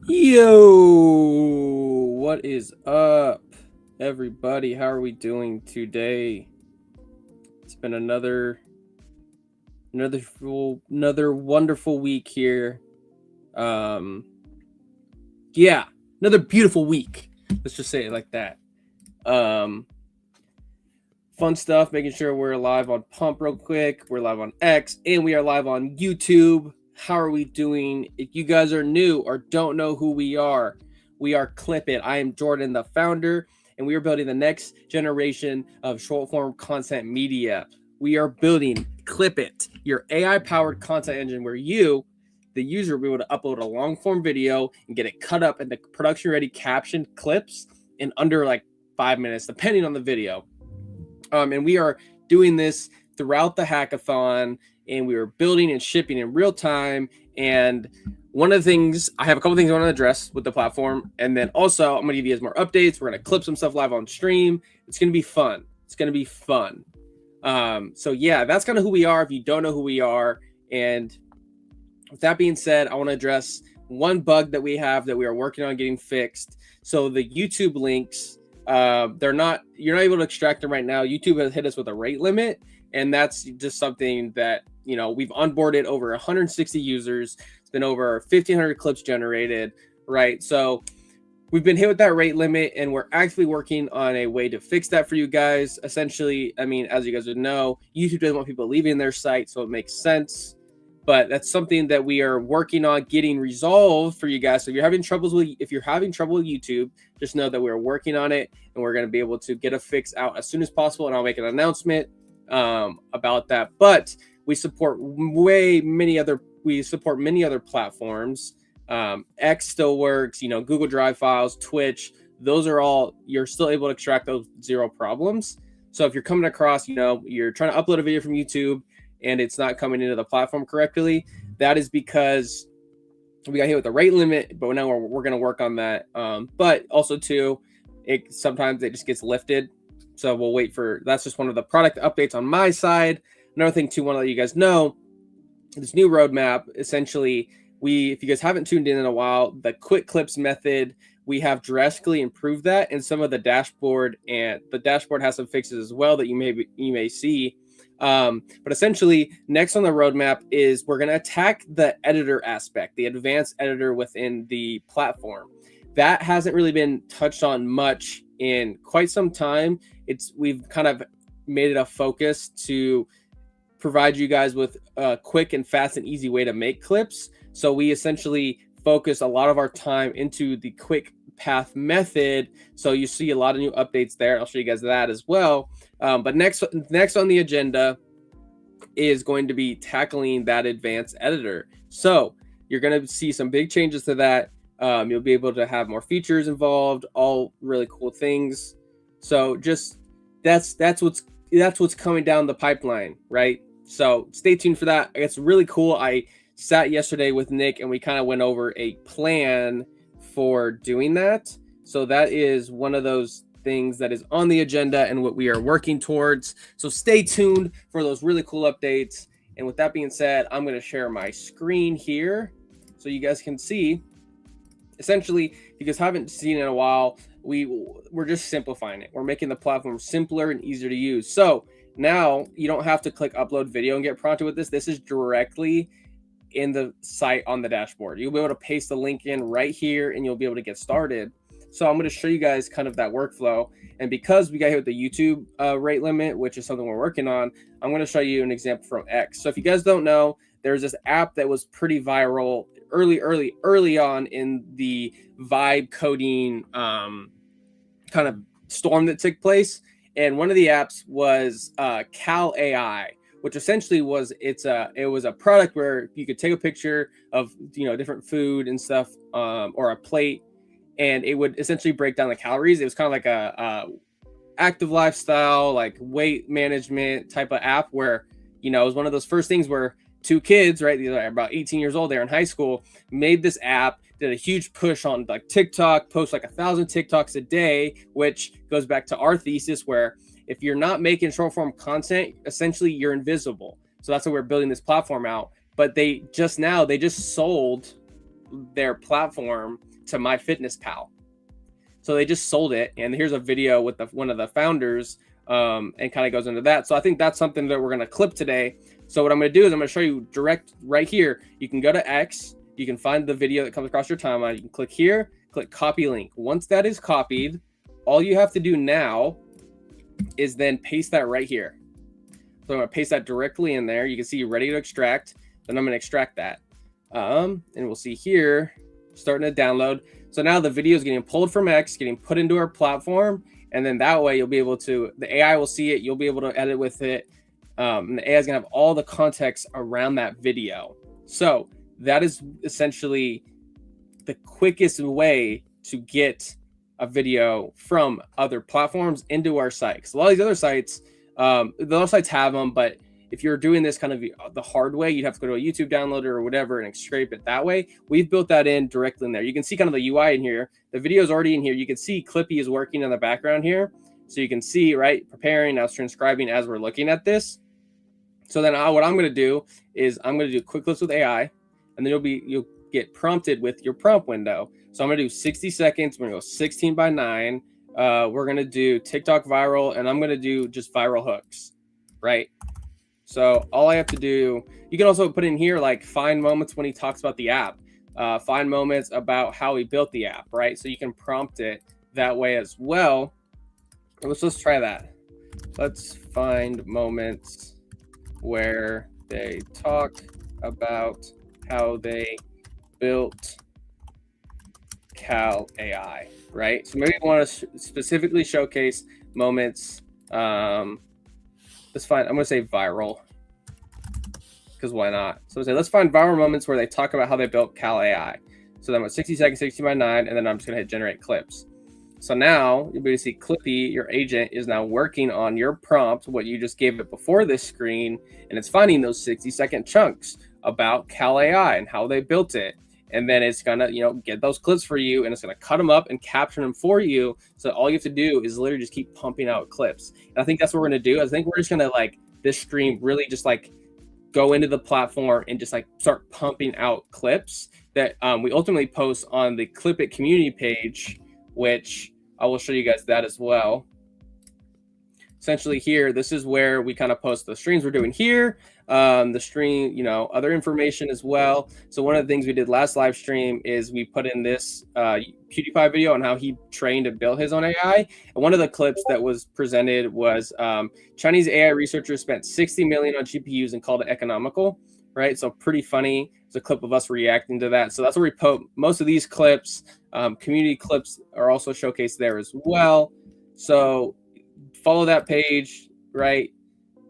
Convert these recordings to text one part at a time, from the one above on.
Yo, what is up, everybody? How are we doing today? It's been another wonderful week here. Yeah, another beautiful week. Let's just say it like that. Fun stuff. Making sure we're live on Pump real quick. We're live on X, and we are live on YouTube. How are we doing? If you guys are new or don't know who we are Clipit. I am Jordan, the founder, and we are building the next generation of short form content media. We are building Clipit, your AI-powered content engine where you, the user, will be able to upload a long-form video and get it cut up into production-ready captioned clips in under like 5 minutes, depending on the video. And we are doing this throughout the hackathon, and we are building and shipping in real time. And one of the things, I have a couple things I want to address with the platform. And then also, I'm going to give you guys more updates. We're going to clip some stuff live on stream. It's going to be fun. So yeah, that's kind of who we are if you don't know who we are. And with that being said, I want to address one bug that we have that we are working on getting fixed. So the YouTube links, you're not able to extract them right now. YouTube has hit us with a rate limit, and that's just something that, we've onboarded over 160 users. It's been over 1,500 clips generated, right? So we've been hit with that rate limit, and we're actually working on a way to fix that for you guys. Essentially, as you guys would know, YouTube doesn't want people leaving their site, so it makes sense. But that's something that we are working on getting resolved for you guys. So if you're having trouble with YouTube, just know that we're working on it, and we're going to be able to get a fix out as soon as possible. And I'll make an announcement about that. But we support many other platforms. X still works. Google Drive files, Twitch. Those are all, you're still able to extract those zero problems. So if you're coming across, you're trying to upload a video from YouTube and it's not coming into the platform correctly, that is because we got hit with the rate limit, but now we're going to work on that. But also too, sometimes it just gets lifted. So we'll wait that's just one of the product updates on my side. Another thing too, want to let you guys know, this new roadmap, essentially, if you guys haven't tuned in a while, the quick clips method, we have drastically improved that, and some of the dashboard has some fixes as well that you may see. But essentially, next on the roadmap is we're going to attack the editor aspect, the advanced editor within the platform. That hasn't really been touched on much in quite some time. We've kind of made it a focus to provide you guys with a quick and fast and easy way to make clips. So we essentially focus a lot of our time into the quick path method. So you see a lot of new updates there. I'll show you guys that as well. But next on the agenda is going to be tackling that advanced editor. So you're going to see some big changes to that. You'll be able to have more features involved, all really cool things. So just that's what's coming down the pipeline, right? So stay tuned for that. It's really cool. I sat yesterday with Nick and we kind of went over a plan for doing that. So that is one of those things that is on the agenda and what we are working towards. So stay tuned for those really cool updates. And with that being said, I'm going to share my screen here so you guys can see. Essentially, if you guys haven't seen it in a while, we're just simplifying it. We're making the platform simpler and easier to use. So now you don't have to click upload video and get prompted with this. This is directly in the site on the dashboard. You'll be able to paste the link in right here and you'll be able to get started. So I'm going to show you guys kind of that workflow. And because we got hit with the YouTube rate limit, which is something we're working on, I'm going to show you an example from X. So if you guys don't know, there's this app that was pretty viral early on in the vibe coding kind of storm that took place. And one of the apps was Cal AI, which essentially was it was a product where you could take a picture of different food and stuff or a plate, and it would essentially break down the calories. It was kind of like a active lifestyle, like weight management type of app where it was one of those first things where two kids, right, these are about 18 years old, they're in high school, made this app, did a huge push on like TikTok, post like 1,000 TikToks a day, which goes back to our thesis where if you're not making short form content, essentially you're invisible. So that's why we're building this platform out. But they just sold their platform to MyFitnessPal. So they just sold it, and here's a video with one of the founders, and kind of goes into that. So I think that's something that we're going to clip today. So what I'm going to do is I'm going to show you direct right here. You can go to X, you can find the video that comes across your timeline. You can click here, click copy link. Once that is copied, all you have to do now is then paste that right here. So I'm going to paste that directly in there. You can see ready to extract. Then I'm going to extract that. And we'll see here, starting to download. So now the video is getting pulled from X, getting put into our platform. And then that way you'll be able to, the AI will see it. You'll be able to edit with it. And the AI is going to have all the context around that video. So that is essentially the quickest way to get a video from other platforms into our site. Because a lot of these other sites, the other sites have them, but if you're doing this kind of the hard way, you'd have to go to a YouTube downloader or whatever and scrape it that way. We've built that in directly in there. You can see kind of the UI in here. The video is already in here. You can see Clippy is working in the background here. So you can see, right, preparing, now it's transcribing as we're looking at this. So then what I'm going to do is I'm going to do quick clips with AI, and then you'll get prompted with your prompt window. So I'm going to do 60 seconds. We're going to go 16:9. We're going to do TikTok viral, and I'm going to do just viral hooks, right? So all I have to do, you can also put in here like find moments when he talks about the app, find moments about how he built the app, right? So you can prompt it that way as well. Let's try that. Let's find moments where they talk about how they built Cal AI, right? So maybe we want to specifically showcase moments. Let's find, I'm going to say viral, because why not? So let's find viral moments where they talk about how they built Cal AI. So then I'm at 60 seconds, 16:9, and then I'm just going to hit generate clips. So now you'll be able to see Clippy, your agent, is now working on your prompt, what you just gave it before this screen, and it's finding those 60-second chunks about Cal AI and how they built it. And then it's gonna, get those clips for you, and it's gonna cut them up and capture them for you. So all you have to do is literally just keep pumping out clips. And I think that's what we're gonna do. I think we're just gonna this stream really just go into the platform and just start pumping out clips that we ultimately post on the Clip It community page, which I will show you guys that as well. Essentially here, this is where we kind of post the streams we're doing here, the stream, other information as well. So one of the things we did last live stream is we put in this PewDiePie video on how he trained to build his own AI. And one of the clips that was presented was Chinese AI researchers spent 60 million on GPUs and called it economical, right? So pretty funny. It's a clip of us reacting to that. So that's where we put most of these clips. Community clips are also showcased there as well. So follow that page, right?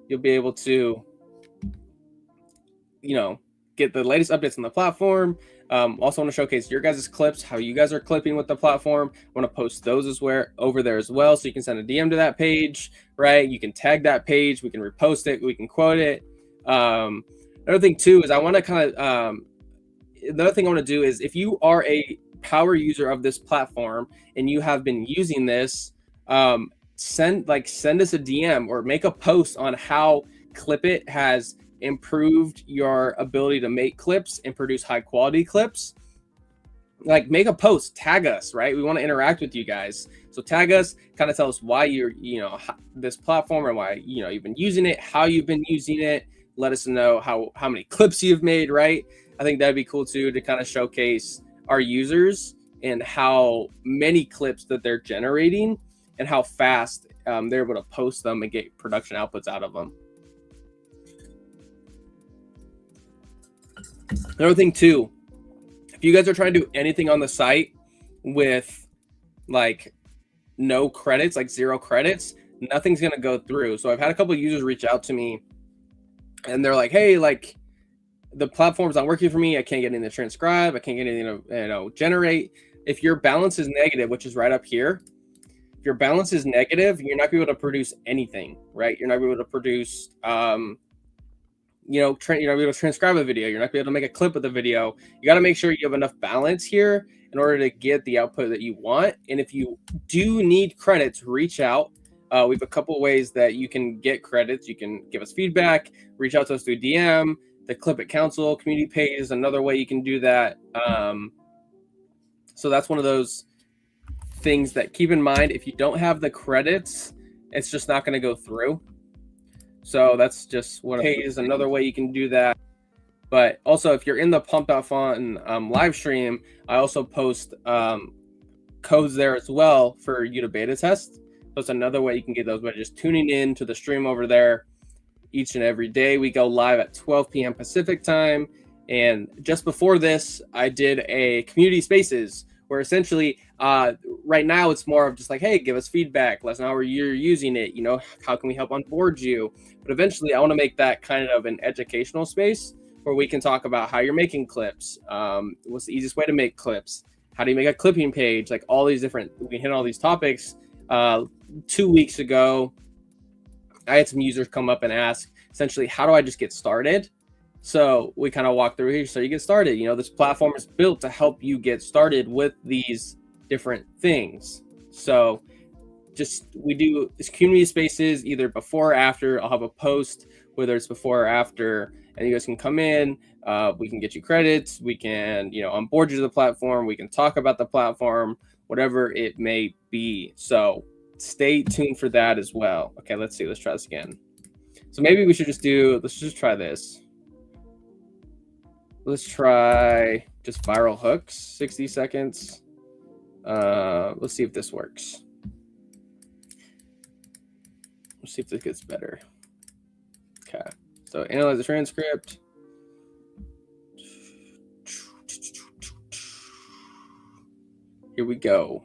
You'll be able to, get the latest updates on the platform. Also want to showcase your guys' clips, how you guys are clipping with the platform. I want to post those over there as well. So you can send a DM to that page, right? You can tag that page. We can repost it. We can quote it. Another thing too is I want to kind of, another thing I want to do is if you are a power user of this platform and you have been using this, send us a DM or make a post on how Clipit has improved your ability to make clips and produce high quality clips. Make a post, tag us, right? We want to interact with you guys. So tag us, kind of tell us why you're, this platform and why, you've been using it, how you've been using it. Let us know how many clips you've made, right? I think that'd be cool too, to kind of showcase our users and how many clips that they're generating and how fast they're able to post them and get production outputs out of them. Another thing too, if you guys are trying to do anything on the site with no credits, 0 credits, nothing's going to go through. So I've had a couple of users reach out to me and they're like, hey, the platform's not working for me. I can't get anything to transcribe. I can't get anything to generate. If your balance is negative, which is right up here, if your balance is negative, you're not going to be able to produce anything, right? You're not going to be able to produce, you're not going to be able to transcribe a video. You're not going to be able to make a clip of the video. You got to make sure you have enough balance here in order to get the output that you want. And if you do need credits, reach out. We have a couple ways that you can get credits. You can give us feedback, reach out to us through DM. The Clip It Council community page is another way you can do that. So that's one of those things that keep in mind. If you don't have the credits, it's just not going to go through. So that's just one is another way you can do that. But also, if you're in the Pump.fun live stream, I also post codes there as well for you to beta test. So it's another way you can get those by just tuning in to the stream over there. Each and every day we go live at 12 p.m. Pacific time. And just before this, I did a community spaces where essentially right now it's more of just like, hey, give us feedback. Let us know how you're using it. You know, how can we help onboard you? But eventually I want to make that kind of an educational space where we can talk about how you're making clips. What's the easiest way to make clips? How do you make a clipping page? Like all these different, we can hit all these topics. 2 weeks ago, I had some users come up and ask essentially, how do I just get started? So we kind of walk through here. So you get started, you know, this platform is built to help you get started with these different things. So just, we do this community spaces either before or after. I'll have a post, whether it's before or after, and you guys can come in. We can get you credits. We can, you know, onboard you to the platform. We can talk about the platform, whatever it may be. So stay tuned for that as well. Okay, let's see. Let's try this again. So maybe we should just let's just try this. Let's try just viral hooks, 60 seconds. Let's see if this works. Let's see if this gets better. Okay, so analyze the transcript. Here we go.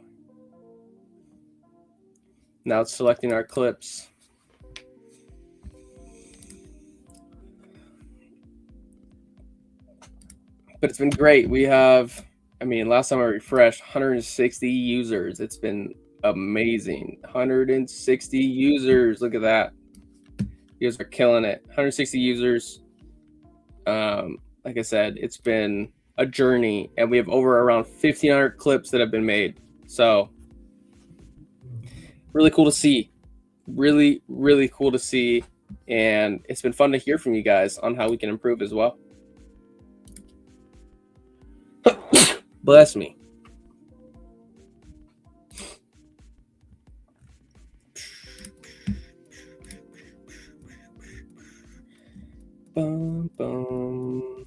Now it's selecting our clips. But it's been great. We have, I mean, last time I refreshed, 160 users. It's been amazing. 160 users. Look at that. You guys are killing it. 160 users. Like I said, it's been a journey, and we have over around 1,500 clips that have been made. So really cool to see. Really, really cool to see. And it's been fun to hear from you guys on how we can improve as well. Bless me. Bum, bum.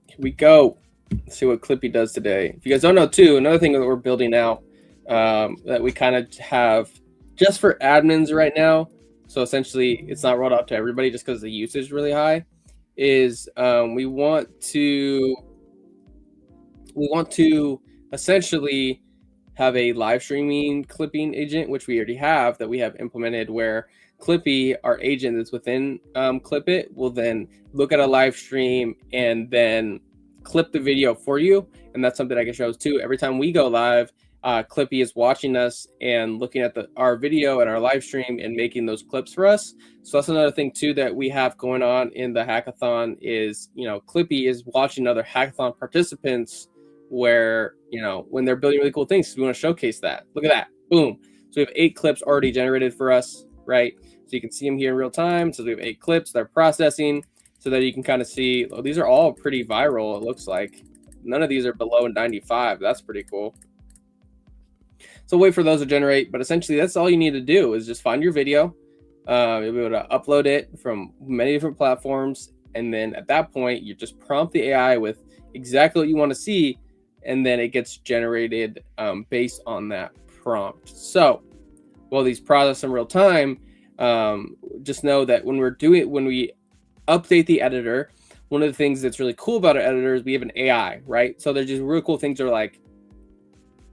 Here we go. Let's see what Clippy does today. If you guys don't know too, another thing that we're building now that we kind of have just for admins right now, so essentially it's not rolled out to everybody just because the usage is really high, is we want to essentially have a live streaming clipping agent, which we already have, that we have implemented, where Clippy, our agent that's within Clipit, will then look at a live stream and then clip the video for you. And that's something I can show too. Every time we go live, Clippy is watching us and looking at our video and our live stream and making those clips for us. So that's another thing too that we have going on in the hackathon is, you know, Clippy is watching other hackathon participants where, you know, when they're building really cool things, we want to showcase that. Look at that. Boom. So we have 8 clips already generated for us, right? So you can see them here in real time. So we have 8 clips they're processing so that you can kind of see, oh, these are all pretty viral. It looks like none of these are below 95. That's pretty cool. So wait for those to generate, but essentially that's all you need to do is just find your video. You'll be able to upload it from many different platforms. And then at that point, you just prompt the AI with exactly what you want to see. And then it gets generated based on that prompt. So while these process in real time, just know that when we update the editor, one of the things that's really cool about our editor is we have an AI, right? So there's just really cool things that are like,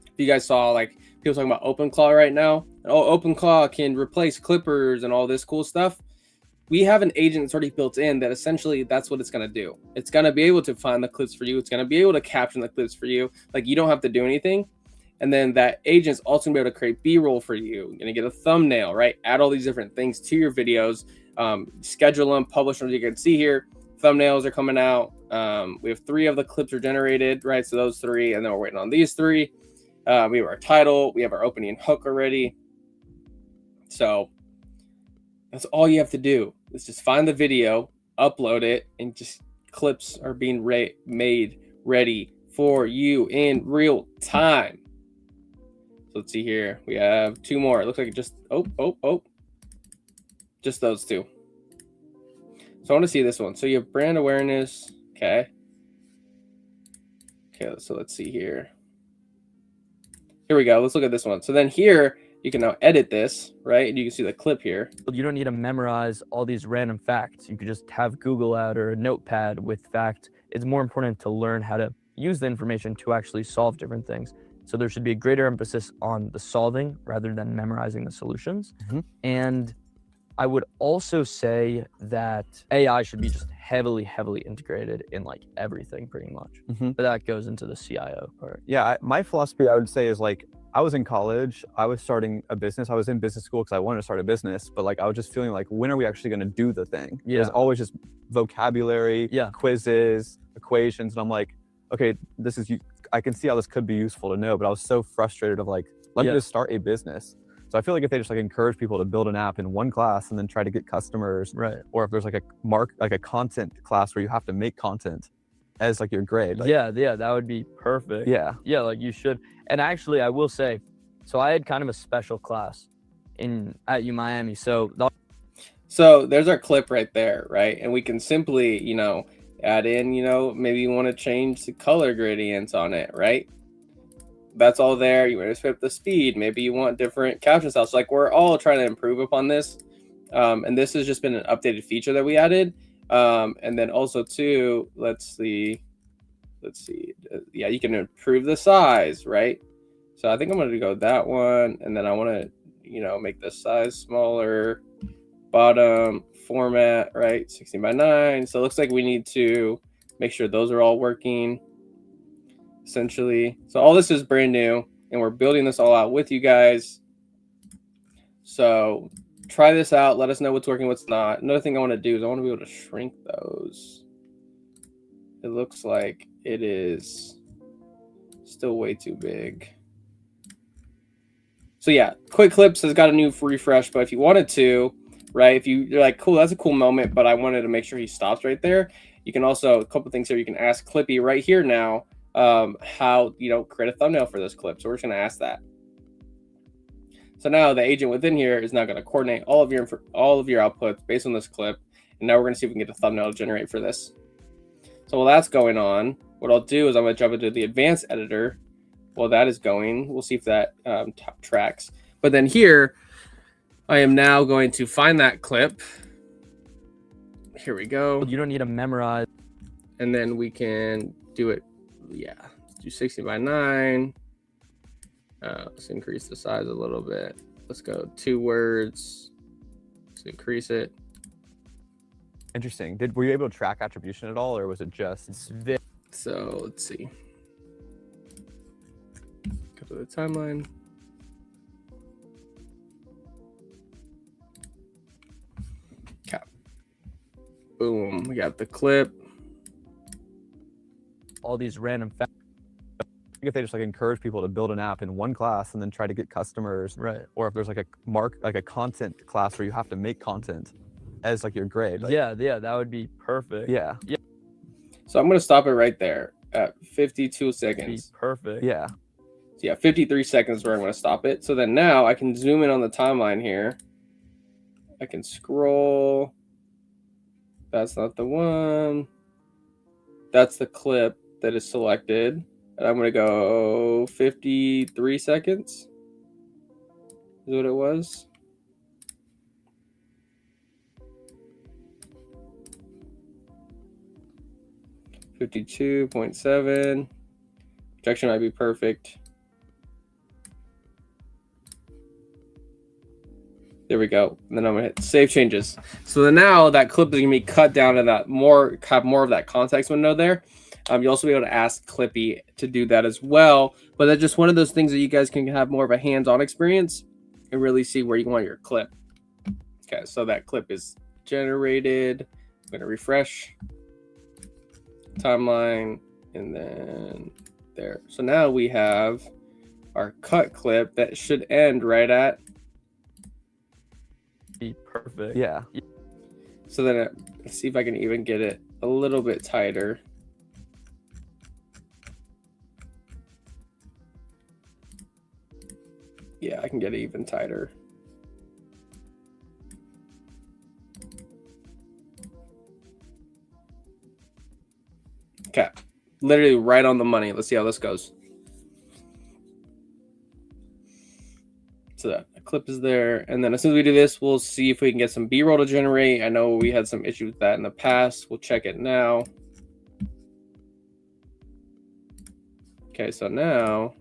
if you guys saw like people talking about OpenClaw right now, OpenClaw can replace clippers and all this cool stuff. We have an agent that's already built in that essentially that's what it's going to do. It's going to be able to find the clips for you. It's going to be able to caption the clips for you. Like you don't have to do anything. And then that agent's also going to be able to create B-roll for you. You're going to get a thumbnail, right? Add all these different things to your videos, schedule them, publish them. You can see here, thumbnails are coming out. We have 3 of the clips are generated, right? So those 3, and then we're waiting on these 3. We have our title. We have our opening hook already. So that's all you have to do is just find the video, upload it, and just clips are being made ready for you in real time. So let's see here. We have 2 more. It looks like it just, just those 2. So I want to see this one. So you have brand awareness. Okay. Okay, so let's see here. Here we go. Let's look at this one. So then here, you can now edit this, right? And you can see the clip here. You don't need to memorize all these random facts. You could just have Google out or a notepad with facts. It's more important to learn how to use the information to actually solve different things. So there should be a greater emphasis on the solving rather than memorizing the solutions. And I would also say that AI should be just heavily integrated in like everything pretty much. But that goes into the CIO part. Yeah, my philosophy, I would say, is like, I was in college, I was starting a business, I was in business school because I wanted to start a business, but like I was just feeling like, when are we actually going to do the thing? Yeah. It was always just vocabulary, quizzes, equations, and I'm like, okay, this is, I can see how this could be useful to know, but I was so frustrated of like, let me just start a business. So I feel like if they just like encourage people to build an app in one class and then try to get customers, or if there's like a content class where you have to make content as like your grade. Like, yeah, that would be perfect. Yeah, like you should. And actually, I will say, so I had kind of a special class at U Miami. So there's our clip right there, right? And we can simply, add in, maybe you want to change the color gradients on it, right? That's all there. You want to switch the speed. Maybe you want different caption styles. So like we're all trying to improve upon this. And this has just been an updated feature that we added. And then also too, let's see. Yeah, you can improve the size, right? So I think I'm going to go that one. And then I want to, make the size smaller, bottom format, right? 16:9. So it looks like we need to make sure those are all working. Essentially, so all this is brand new and we're building this all out with you guys. So try this out, let us know what's working, what's not. Another thing I want to do is I want to be able to shrink those. It looks like it is still way too big. So yeah, Quick Clips has got a new refresh, but if you wanted to, right, if you're like, cool, that's a cool moment, but I wanted to make sure he stops right there, you can also, a couple things here, you can ask Clippy right here now how create a thumbnail for this clip. So we're just going to ask that. So now the agent within here is now going to coordinate all of your outputs based on this clip, and now we're going to see if we can get a thumbnail to generate for this. So while that's going on, what I'll do is I'm going to jump into the advanced editor. While that is going, we'll see if that tracks. But then here, I am now going to find that clip. Here we go. You don't need to memorize. And then we can do it. Yeah, do 16:9. Let's increase the size a little bit. Let's go 2 words. Let's increase it. Interesting. Were you able to track attribution at all, or was it just? So let's see. Go to the timeline. Okay. Boom. We got the clip. All these random facts. If they just like encourage people to build an app in one class and then try to get customers, or if there's like a content class where you have to make content as like your grade. Like, yeah, that would be perfect. Yeah. So I'm going to stop it right there at 52 seconds. Be perfect. Yeah. So yeah, 53 seconds where I'm going to stop it. So then now I can zoom in on the timeline here. I can scroll. That's not the one. That's the clip that is selected. And I'm going to go 53 seconds. Is what it was. $52.7. Projection might be perfect. There we go. And then I'm gonna hit save changes. So then now that clip is gonna be cut down to that have more of that context window there. You'll also be able to ask Clippy to do that as well. But that's just one of those things that you guys can have more of a hands-on experience and really see where you want your clip. Okay, so that clip is generated. I'm gonna refresh timeline, and then there. So now we have our cut clip that should end right at. Be perfect. Yeah. So then let's see if I can even get it a little bit tighter. Yeah, I can get it even tighter. Okay, literally right on the money. Let's see how this goes. So that clip is there, and then as soon as we do this, we'll see if we can get some B-roll to generate. I know we had some issues with that in the past. We'll check it now. Okay, so now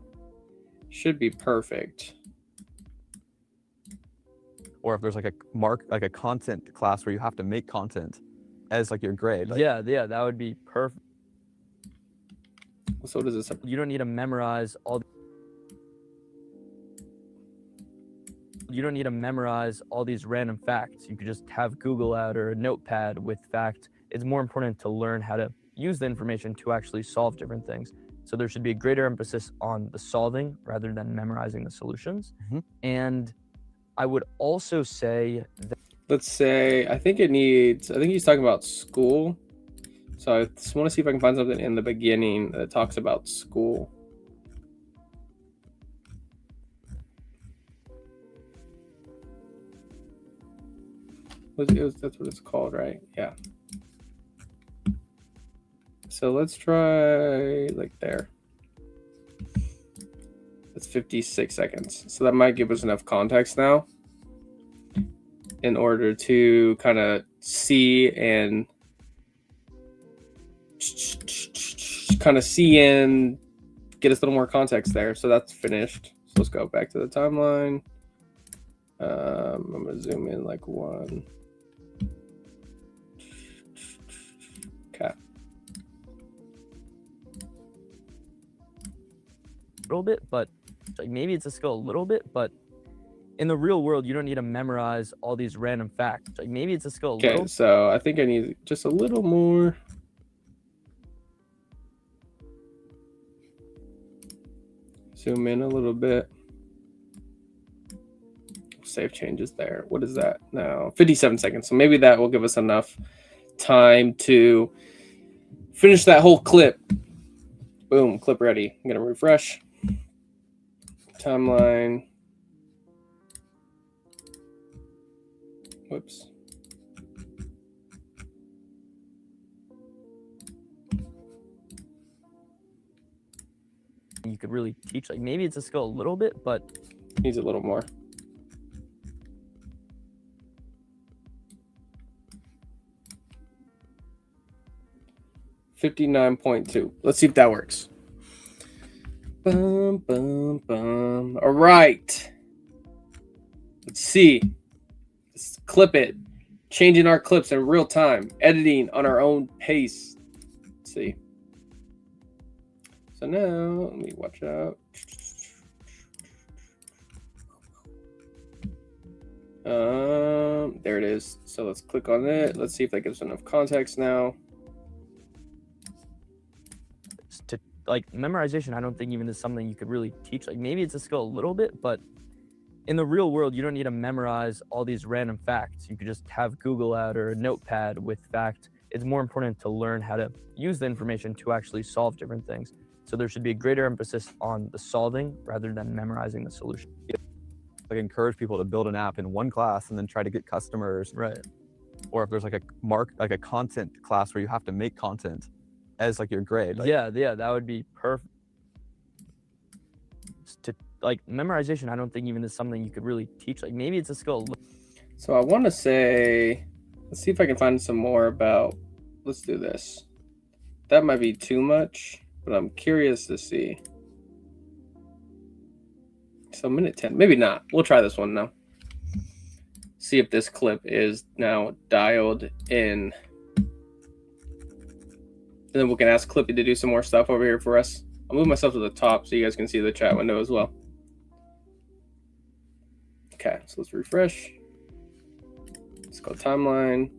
should be perfect. Or if there's like a content class where you have to make content as like your grade. Like, yeah, that would be perfect. So what is this? You don't need to memorize all. You don't need to memorize all these random facts. You could just have Google out or a notepad with facts. It's more important to learn how to use the information to actually solve different things. So there should be a greater emphasis on the solving rather than memorizing the solutions. And I would also say that, let's say, I think he's talking about school. So I just want to see if I can find something in the beginning that talks about school. That's what it's called, right? Yeah. So let's try like there. That's 56 seconds. So that might give us enough context now in order to kind of see and get us a little more context there. So that's finished. So let's go back to the timeline. I'm going to zoom in like one. Okay. little bit, but like maybe it's a skill a little bit, but in the real world, you don't need to memorize all these random facts. Like maybe it's a skill a little. Okay, so I think I need just a little more. Zoom in a little bit. Save changes there. What is that now? 57 seconds. So maybe that will give us enough time to finish that whole clip. Boom, clip ready. I'm gonna refresh. Timeline. Whoops. You could really teach, like maybe it's a skill a little bit, but needs a little more. $59.2. Let's see if that works. Bum, bum, bum. All right. Let's see. Let's clip it. Changing our clips in real time. Editing on our own pace. Let's see. So now, let me watch out. There it is. So let's click on it. Let's see if that gives enough context now. to like memorization, I don't think even is something you could really teach. Like maybe it's a skill a little bit, but in the real world, you don't need to memorize all these random facts. You could just have Google out or a notepad with facts. It's more important to learn how to use the information to actually solve different things. So there should be a greater emphasis on the solving rather than memorizing the solution. Like encourage people to build an app in one class and then try to get customers. Right. Or if there's like a content class where you have to make content as like your grade. Like, yeah, that would be perfect. To like memorization, I don't think even is something you could really teach. Like maybe it's a skill. So I want to say, let's see if I can find some more about, let's do this. That might be too much, but I'm curious to see. So minute 10, maybe not. We'll try this one now. See if this clip is now dialed in. And then we can ask Clippy to do some more stuff over here for us. I'll move myself to the top so you guys can see the chat window as well. Okay, so let's refresh. Let's go timeline.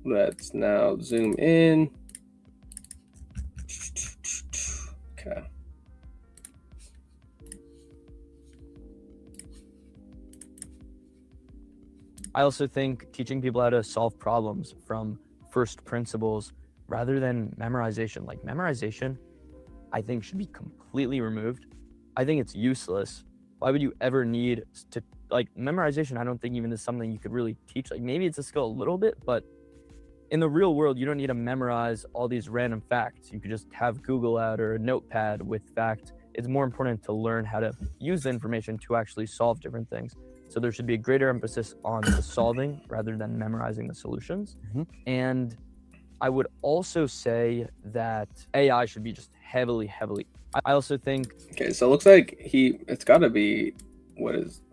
Let's now zoom in. Okay. I also think teaching people how to solve problems from first principles rather than memorization. Like memorization, I think should be completely removed. I think it's useless. Why would you ever need to, like, memorization? I don't think even is something you could really teach. Like, maybe it's a skill a little bit, but in the real world, you don't need to memorize all these random facts. You could just have Google out or a notepad with fact. It's more important to learn how to use the information to actually solve different things. So there should be a greater emphasis on the solving rather than memorizing the solutions. And I would also say that AI should be just heavily. I also think. Okay, so it looks like it's got to be,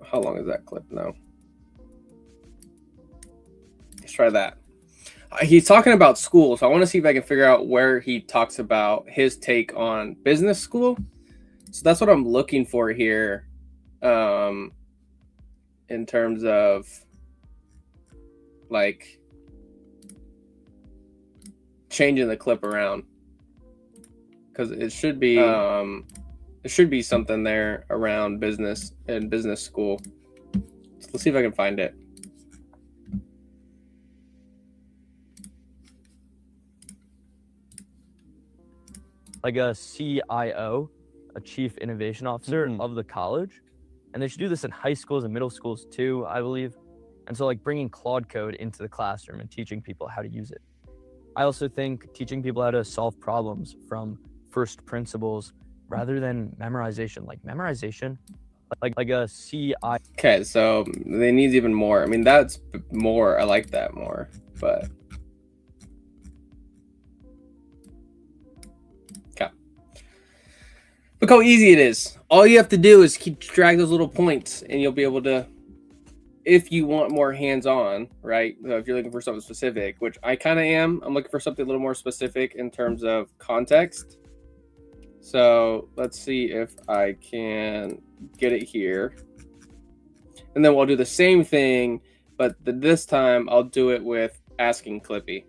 how long is that clip now? Let's try that. He's talking about school, so I want to see if I can figure out where he talks about his take on business school. So that's what I'm looking for here, in terms of like changing the clip around, because it should be something there around business and business school. So let's see if I can find it. Like a CIO, a chief innovation officer of the college, and they should do this in high schools and middle schools too, I believe. And so, like, bringing Claude code into the classroom and teaching people how to use it. I also think teaching people how to solve problems from first principles rather than memorization. Like memorization, like a CI. Okay, so they need even more. I mean, that's more. I like that more, but. Look how easy it is. All you have to do is drag those little points, and you'll be able to, if you want more hands-on, right? If you're looking for something specific, which I kind of am. I'm looking for something a little more specific in terms of context. So let's see if I can get it here. And then we'll do the same thing, but this time I'll do it with asking Clippy.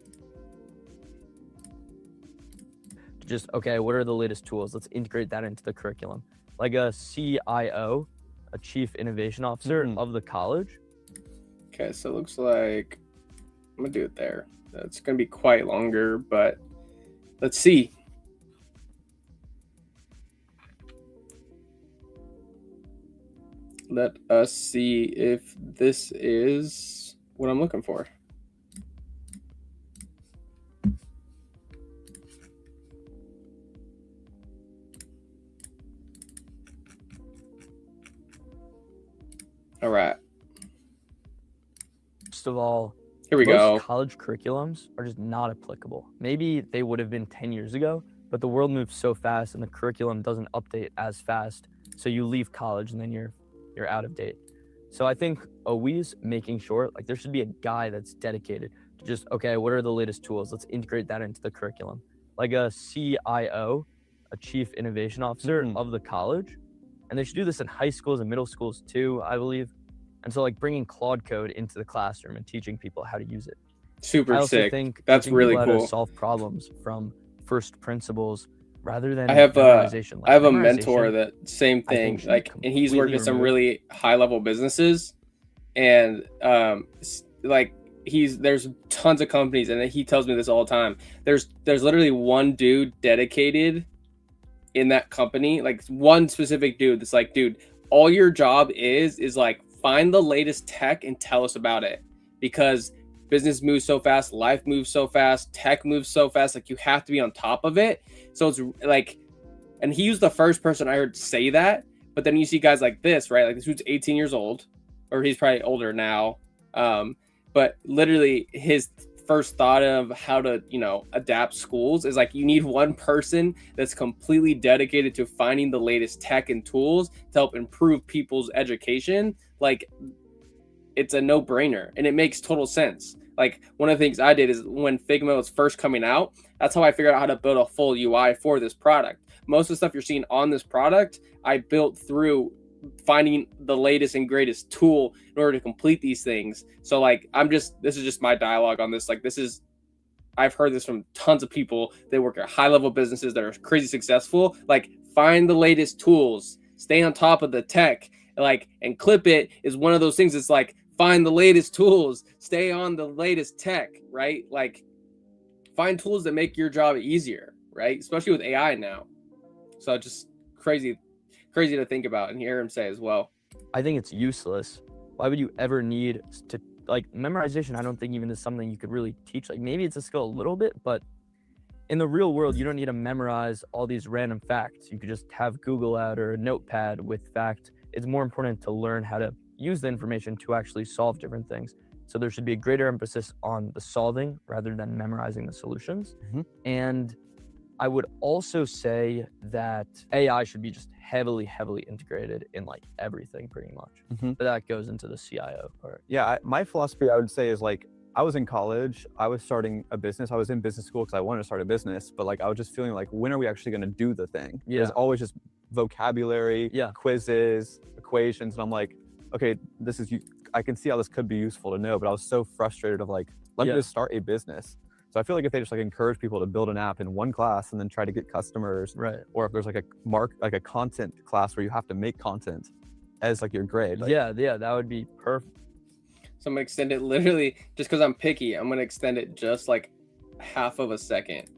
Just, okay, what are the latest tools? Let's integrate that into the curriculum. Like a CIO, a chief innovation officer of the college. Okay, so it looks like I'm gonna do it there. It's gonna be quite longer, but let's see. Let us see if this is what I'm looking for. All right. First of all, here we go. College curriculums are just not applicable. Maybe they would have been 10 years ago, but the world moves so fast and the curriculum doesn't update as fast. So you leave college and then you're out of date. So I think always making sure, like, there should be a guy that's dedicated to just, okay, what are the latest tools? Let's integrate that into the curriculum. Like a CIO, a chief innovation officer of the college. And they should do this in high schools and middle schools too, I believe. And so, like, bringing Claude code into the classroom and teaching people how to use it. Super I also sick. think that's really cool. How to solve problems from first principles rather than I have memorization. I have a mentor that same thing, like, and he's worked with some really high level businesses, and like there's tons of companies, and he tells me this all the time. There's literally one dude dedicated in that company, like one specific dude that's like, dude, all your job is like find the latest tech and tell us about it, because business moves so fast, life moves so fast, tech moves so fast, like you have to be on top of it. So it's like, and he was the first person I heard say that. But then you see guys like this, right? Like this dude's 18 years old, or he's probably older now. But literally his first thought of how to, adapt schools is like, you need one person that's completely dedicated to finding the latest tech and tools to help improve people's education. Like, it's a no-brainer, and it makes total sense. Like, one of the things I did is when Figma was first coming out, that's how I figured out how to build a full UI for this product. Most of the stuff you're seeing on this product, I built through finding the latest and greatest tool in order to complete these things. So, like, this is just my dialogue on this. Like, I've heard this from tons of people that work at high-level businesses that are crazy successful. Like, find the latest tools, stay on top of the tech, and Clipit is one of those things. It's like, find the latest tools, stay on the latest tech, right? Like, find tools that make your job easier, right? Especially with AI now. So just crazy. crazy to think about and hear him say as well. I think it's useless. Why would you ever need to, like, memorization? I don't think even is something you could really teach. Like, maybe it's a skill a little bit, but in the real world, you don't need to memorize all these random facts. You could just have Google out or a notepad with fact. It's more important to learn how to use the information to actually solve different things. So there should be a greater emphasis on the solving rather than memorizing the solutions. And I would also say that AI should be just heavily integrated in like everything pretty much. But that goes into the CIO part. Yeah, my philosophy, I would say, is like, I was in college, I was starting a business, I was in business school because I wanted to start a business, but like I was just feeling like, when are we actually going to do the thing? There's always just vocabulary, quizzes, equations, and I'm like, okay, this is, I can see how this could be useful to know, but I was so frustrated of like, let me just start a business. So I feel like if they just like encourage people to build an app in one class and then try to get customers, or if there's like a content class where you have to make content as like your grade. Like, that would be perfect. So I'm gonna extend it literally just because I'm picky. I'm gonna extend it just like half of a second.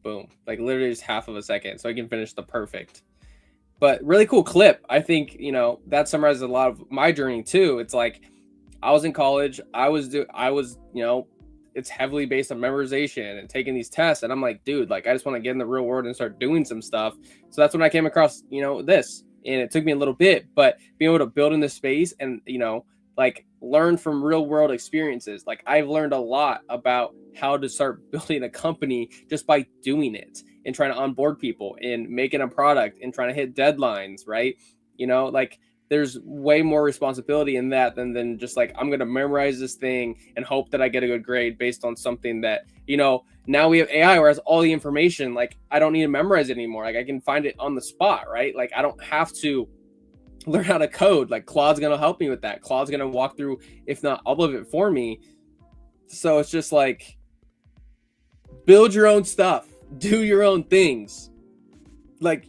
Boom, like literally just half of a second, so I can finish the perfect. But really cool clip. I think, you know, that summarizes a lot of my journey too. It's like I was in college. I was, you know, it's heavily based on memorization and taking these tests. And I'm like, dude, like I just want to get in the real world and start doing some stuff. So that's when I came across, you know, this. And it took me a little bit, but being able to build in this space and, you know, like learn from real world experiences. Like I've learned a lot about how to start building a company just by doing it and trying to onboard people and making a product and trying to hit deadlines, right? You know, like there's way more responsibility in that than just like, I'm going to memorize this thing and hope that I get a good grade based on something that, you know, now we have AI where it has all the information. Like I don't need to memorize it anymore. Like I can find it on the spot, right? Like I don't have to learn how to code. Like Claude's going to help me with that. Claude's going to walk through, if not all of it for me. So it's just like, build your own stuff, do your own things. Like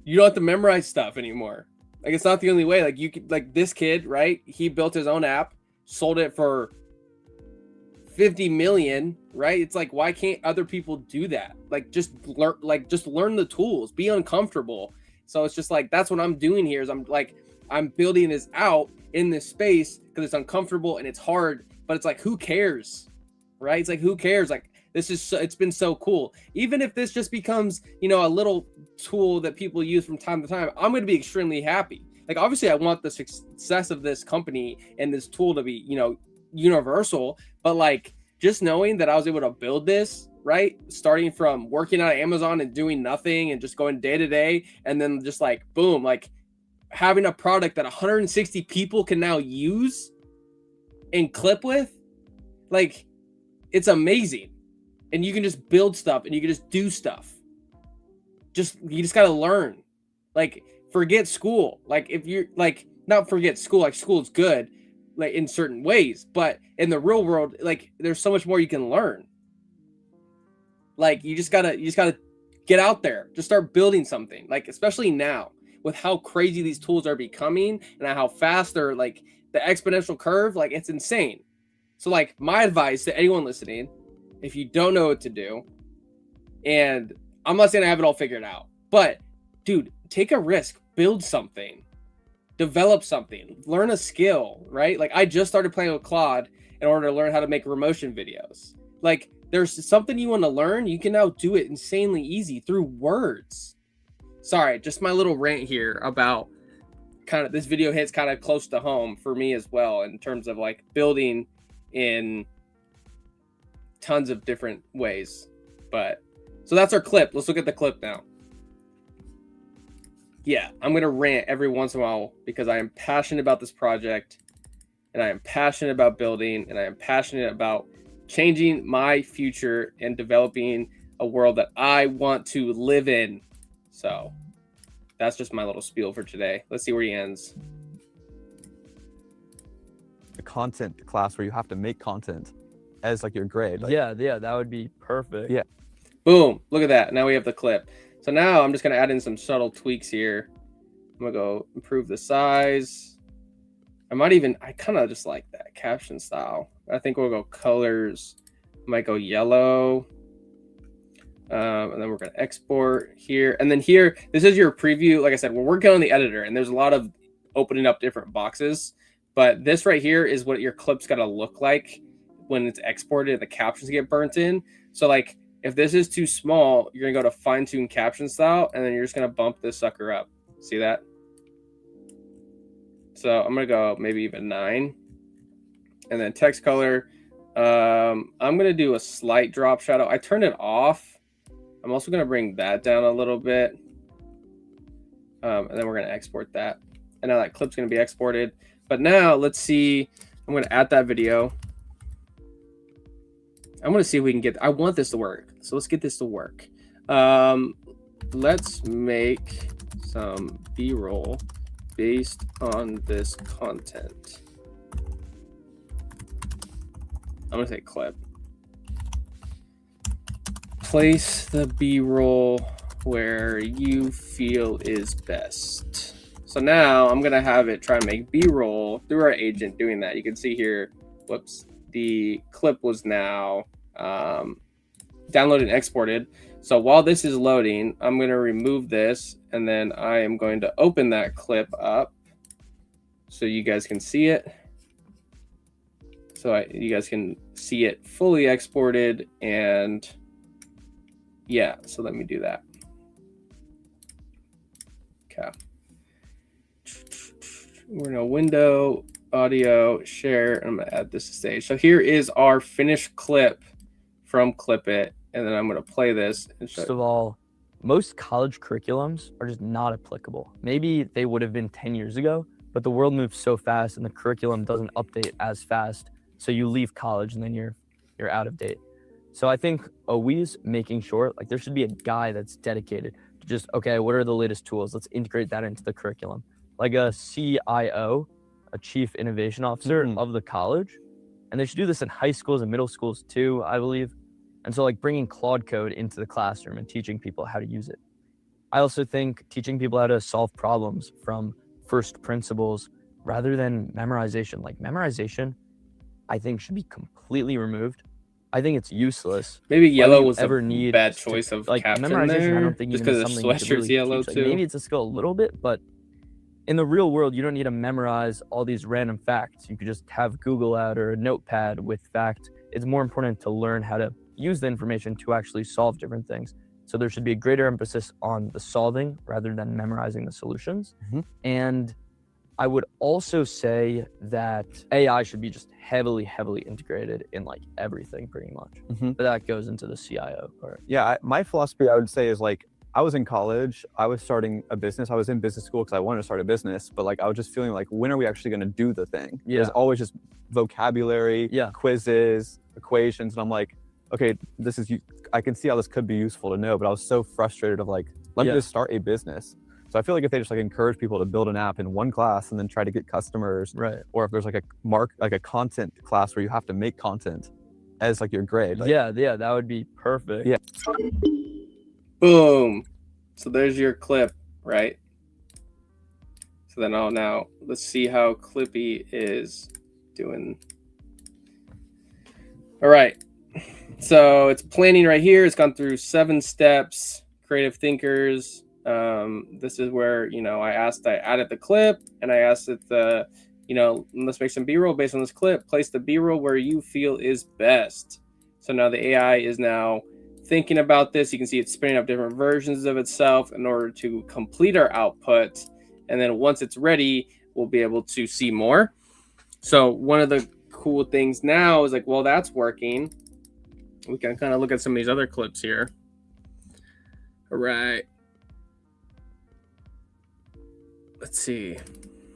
you don't have to memorize stuff anymore. Like it's not the only way. Like you could, like this kid, right? He built his own app, sold it for 50 million, right? It's like, why can't other people do that? Like just learn the tools, be uncomfortable. So it's just like, that's what I'm doing here is I'm building this out in this space because it's uncomfortable and it's hard, but it's like, who cares? Right? It's like, who cares? Like this is it's been so cool. Even if this just becomes, you know, a little tool that people use from time to time, I'm going to be extremely happy. Like obviously I want the success of this company and this tool to be, you know, universal, but like just knowing that I was able to build this, right? Starting from working on Amazon and doing nothing and just going day to day. And then just like, boom, like having a product that 160 people can now use and clip with, like it's amazing. And you can just build stuff and you can just do stuff. You just got to learn. Like forget school. Like if you're like, not forget school, like school is good, like in certain ways, but in the real world, like there's so much more you can learn. Like you just gotta get out there, just start building something. Like especially now with how crazy these tools are becoming and how fast they're like the exponential curve, like it's insane. So like my advice to anyone listening, if you don't know what to do, and I'm not saying I have it all figured out, but dude, take a risk, build something, develop something, learn a skill, right? Like I just started playing with Claude in order to learn how to make remotion videos. Like there's something you want to learn, you can now do it insanely easy through words. Sorry, just my little rant here about kind of this video hits kind of close to home for me as well in terms of like building in tons of different ways. But so that's our clip. Let's look at the clip now. Yeah, I'm going to rant every once in a while because I am passionate about this project and I am passionate about building and I am passionate about changing my future and developing a world that I want to live in. So that's just my little spiel for today. Let's see where he ends. A content class where you have to make content as like your grade. Like, yeah, that would be perfect. Yeah. Boom. Look at that. Now we have the clip. So now I'm just going to add in some subtle tweaks here. I'm going to go improve the size. I kind of just like that caption style. I think we'll go colors. I might go yellow. And then we're going to export here. And then here, this is your preview. Like I said, we're working on the editor, and there's a lot of opening up different boxes. But this right here is what your clip's got to look like when it's exported and the captions get burnt in. So like if this is too small, you're going to go to fine tune caption style, and then you're just going to bump this sucker up. See that? So I'm going to go maybe even 9. And then text color. I'm going to do a slight drop shadow. I turned it off. I'm also going to bring that down a little bit. And then we're going to export that. And now that clip's going to be exported. But now let's see. I'm going to add that video. I'm going to see if we can get, I want this to work. So let's get this to work. Let's make some B-roll based on this content. I'm going to say clip. Place the B-roll where you feel is best. So now I'm going to have it try and make B-roll through our agent doing that. You can see here, whoops, the clip was now downloaded and exported. So while this is loading, I'm going to remove this, and then I am going to open that clip up so you guys can see it. So you guys can see it fully exported, and yeah, so let me do that. Okay. We're in a window, audio, share, and I'm gonna add this to stage. So here is our finished clip from Clipit, and then I'm gonna play this. And First of all, most college curriculums are just not applicable. Maybe they would have been 10 years ago, but the world moves so fast and the curriculum doesn't update as fast. So you leave college and then you're out of date. So I think always making sure, like, there should be a guy that's dedicated to just, okay, what are the latest tools? Let's integrate that into the curriculum. Like a CIO, a chief innovation officer of the college. And they should do this in high schools and middle schools too, I believe. And so like bringing Claude code into the classroom and teaching people how to use it. I also think teaching people how to solve problems from first principles rather than memorization. Like memorization, I think should be completely removed. I think it's useless. Maybe yellow was a bad choice of like caption memorization. there, I don't think just even because the something you could sweatshirt's really yellow teach. too. Like maybe it's a skill a little bit, but in the real world, you don't need to memorize all these random facts. You could just have Google out or a notepad with facts. It's more important to learn how to use the information to actually solve different things. So there should be a greater emphasis on the solving rather than memorizing the solutions. And I would also say that AI should be just heavily integrated in like everything pretty much. But that goes into the CIO part. Yeah, my philosophy I would say is like, I was in college, I was starting a business. I was in business school because I wanted to start a business, but like I was just feeling like, when are we actually going to do the thing? There's always just vocabulary, quizzes, equations, and I'm like, okay, this is, I can see how this could be useful to know, but I was so frustrated of like, let me just start a business. So I feel like if they just like encourage people to build an app in one class and then try to get customers, or if there's like a content class where you have to make content as like your grade. Like, yeah, that would be perfect. Yeah. Boom. So there's your clip, right? So then now let's see how Clippy is doing. All right. So it's planning right here. It's gone through 7 steps, creative thinkers. This is where, I added the clip, and I asked it let's make some B-roll based on this clip. Place the B-roll where you feel is best. So now the AI is now thinking about this. You can see it's spinning up different versions of itself in order to complete our output. And then once it's ready, we'll be able to see more. So one of the cool things now is like, well, that's working. We can kind of look at some of these other clips here. All right. Let's see.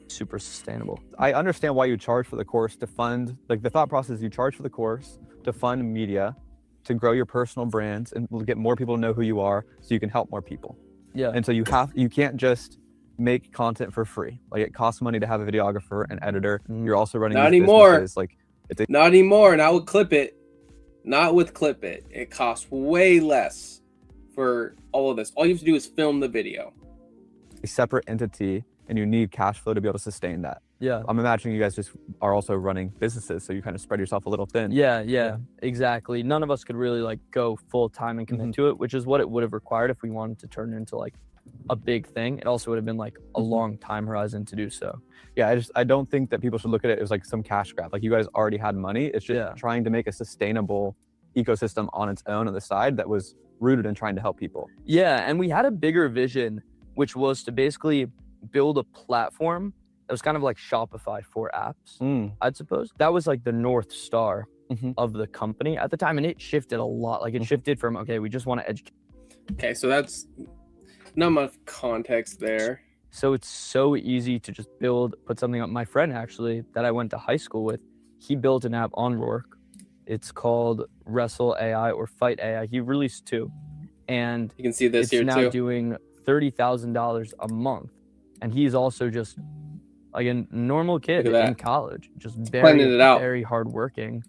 Super sustainable. I understand why you charge for the course to fund, like the thought process, you charge for the course to fund media, to grow your personal brands and get more people to know who you are so you can help more people. Yeah. And so you can't just make content for free. Like it costs money to have a videographer and editor. You're also running Not these anymore. businesses. Like not anymore. Not with Clipit. Not with Clipit. It costs way less for all of this. All you have to do is film the video. a separate entity and you need cash flow to be able to sustain that. Yeah. I'm imagining you guys just are also running businesses, so you kind of spread yourself a little thin. Yeah, exactly. None of us could really like go full time and commit to it, which is what it would have required if we wanted to turn it into like a big thing. It also would have been like a long time horizon to do so. Yeah, I don't think that people should look at it as like some cash grab. Like you guys already had money. It's just trying to make a sustainable ecosystem on its own on the side that was rooted in trying to help people. Yeah, and we had a bigger vision, which was to basically build a platform that was kind of like Shopify for apps, I'd suppose. That was like the North Star of the company at the time, and it shifted a lot. Like it shifted from, okay, we just want to educate. Okay, so that's not much context there. So it's so easy to just put something up. My friend actually that I went to high school with, he built an app on Rourke. It's called Wrestle AI or Fight AI. He released 2, and you can see this it's here now too. doing $30,000 a month, and he's also just like a normal kid in college, just very hardworking.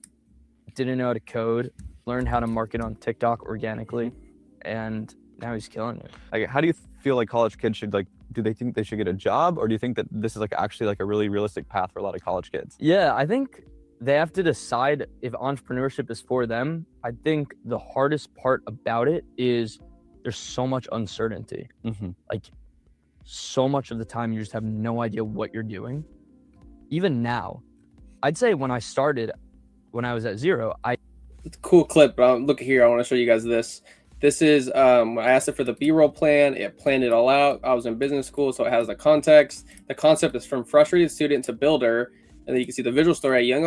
Didn't know how to code, learned how to market on TikTok organically, and now he's killing it. Like, how do you feel like college kids should like? Do they think they should get a job, or do you think that this is like actually like a really realistic path for a lot of college kids? Yeah, I think they have to decide if entrepreneurship is for them. I think the hardest part about it is there's so much uncertainty. Like so much of the time you just have no idea what you're doing. Even now, I'd say when I started, when I was at 0, it's a cool clip. Look here, I want to show you guys this. This is, I asked it for the B-roll plan. It planned it all out. I was in business school, so it has the context. The concept is from frustrated student to builder. And then you can see the visual story, a young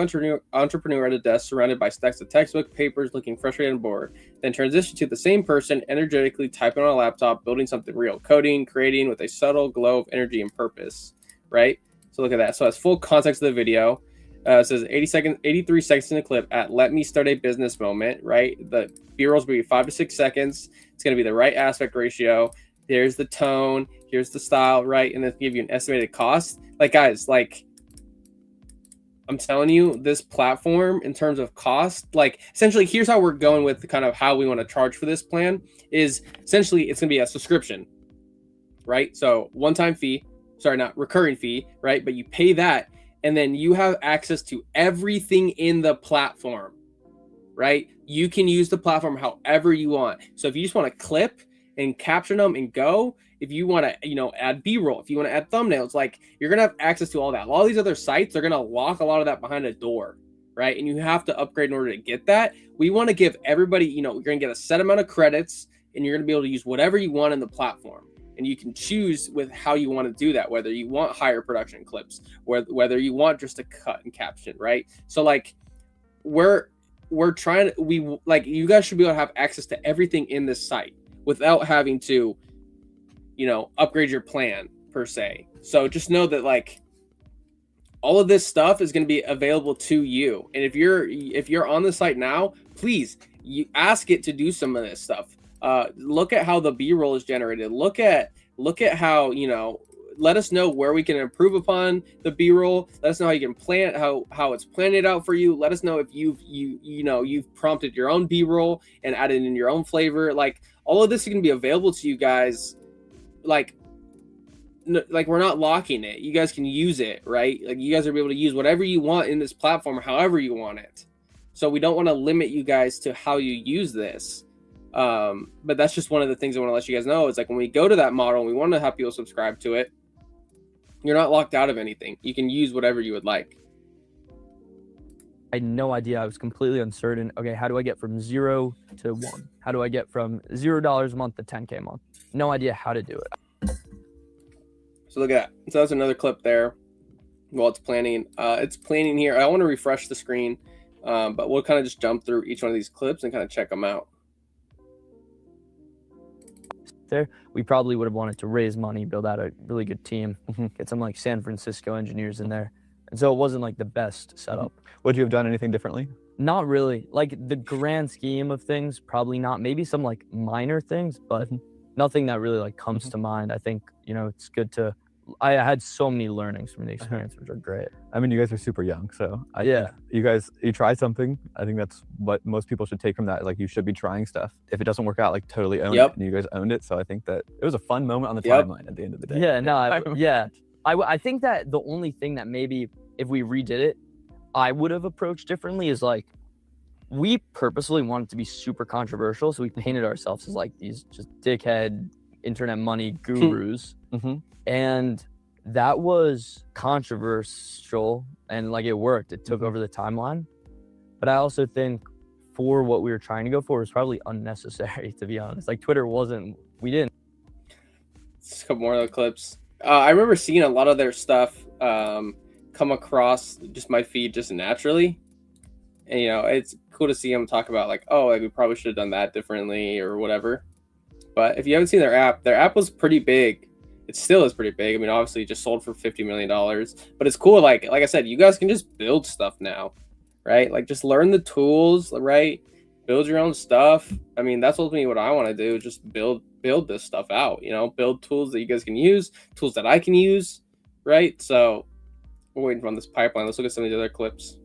entrepreneur at a desk surrounded by stacks of textbook papers, looking frustrated and bored. Then transition to the same person, energetically typing on a laptop, building something real, coding, creating with a subtle glow of energy and purpose, right? So look at that. So that's full context of the video. It says 83 seconds in the clip at let me start a business moment, right? The B-rolls will be 5 to 6 seconds. It's going to be the right aspect ratio. There's the tone. Here's the style, right? And then give you an estimated cost. Like, guys, like, I'm telling you, this platform in terms of cost, like essentially here's how we're going with the kind of how we want to charge for this plan is essentially it's going to be a subscription, right? So one-time fee, sorry, not recurring fee, right? But you pay that and then you have access to everything in the platform, right? You can use the platform however you want. So if you just want to clip and caption them and go, if you want to, add B-roll, if you want to add thumbnails, like you're going to have access to all that. All these other sites, they're going to lock a lot of that behind a door, right? And you have to upgrade in order to get that. We want to give everybody, you're going to get a set amount of credits and you're going to be able to use whatever you want in the platform. And you can choose with how you want to do that, whether you want higher production clips, whether you want just a cut and caption, right? So like we're trying to, you guys should be able to have access to everything in this site without having to, upgrade your plan per se. So just know that like all of this stuff is going to be available to you. And if you're on the site now, please you ask it to do some of this stuff. Look at how the B-roll is generated. Look at how, let us know where we can improve upon the B-roll. Let us know how you can plan how it's planned it out for you. Let us know if you've prompted your own B-roll and added in your own flavor. Like all of this is going to be available to you guys. Like we're not locking it. You guys can use it, right? Like you guys are able to use whatever you want in this platform, however you want it. So we don't want to limit you guys to how you use this. But that's just one of the things I want to let you guys know. It's like when we go to that model and we want to have people subscribe to it, you're not locked out of anything. You can use whatever you would like. I had no idea. I was completely uncertain. Okay, how do I get from 0 to 1? How do I get from $0 a month to 10K a month? No idea how to do it. So look at that. So that's another clip there while it's planning. It's planning here. I want to refresh the screen, but we'll kind of just jump through each one of these clips and kind of check them out. There, we probably would have wanted to raise money, build out a really good team, get some like San Francisco engineers in there. And so it wasn't like the best setup. Would you have done anything differently? Not really. Like the grand scheme of things, probably not. Maybe some like minor things, but nothing that really like comes to mind. I think, it's good to, I had so many learnings from the experience, which are great. I mean, you guys are super young, so yeah, you try something. I think that's what most people should take from that. Like you should be trying stuff. If it doesn't work out, like totally own it. And you guys owned it. So I think that it was a fun moment on the timeline at the end of the day. Yeah, no, I think that the only thing that maybe if we redid it, I would have approached differently is like, we purposely wanted to be super controversial. So we painted ourselves as like these just dickhead internet money gurus. And that was controversial and like it worked. It took over the timeline. But I also think for what we were trying to go for was probably unnecessary, to be honest. Like Twitter we didn't. Let's a couple more of the clips. I remember seeing a lot of their stuff come across just my feed just naturally. And, you know, it's cool to see them talk about like, oh, like we probably should have done that differently or whatever. But if you haven't seen their app was pretty big. It still is pretty big. I mean, obviously it just sold for $50 million, but it's cool. Like I said, you guys can just build stuff now, right? Like just learn the tools, right? Build your own stuff. I mean, that's ultimately what I want to do. Just build this stuff out, you know, build tools that you guys can use, tools that I can use, right? So we're waiting for this pipeline. Let's look at some of the other clips.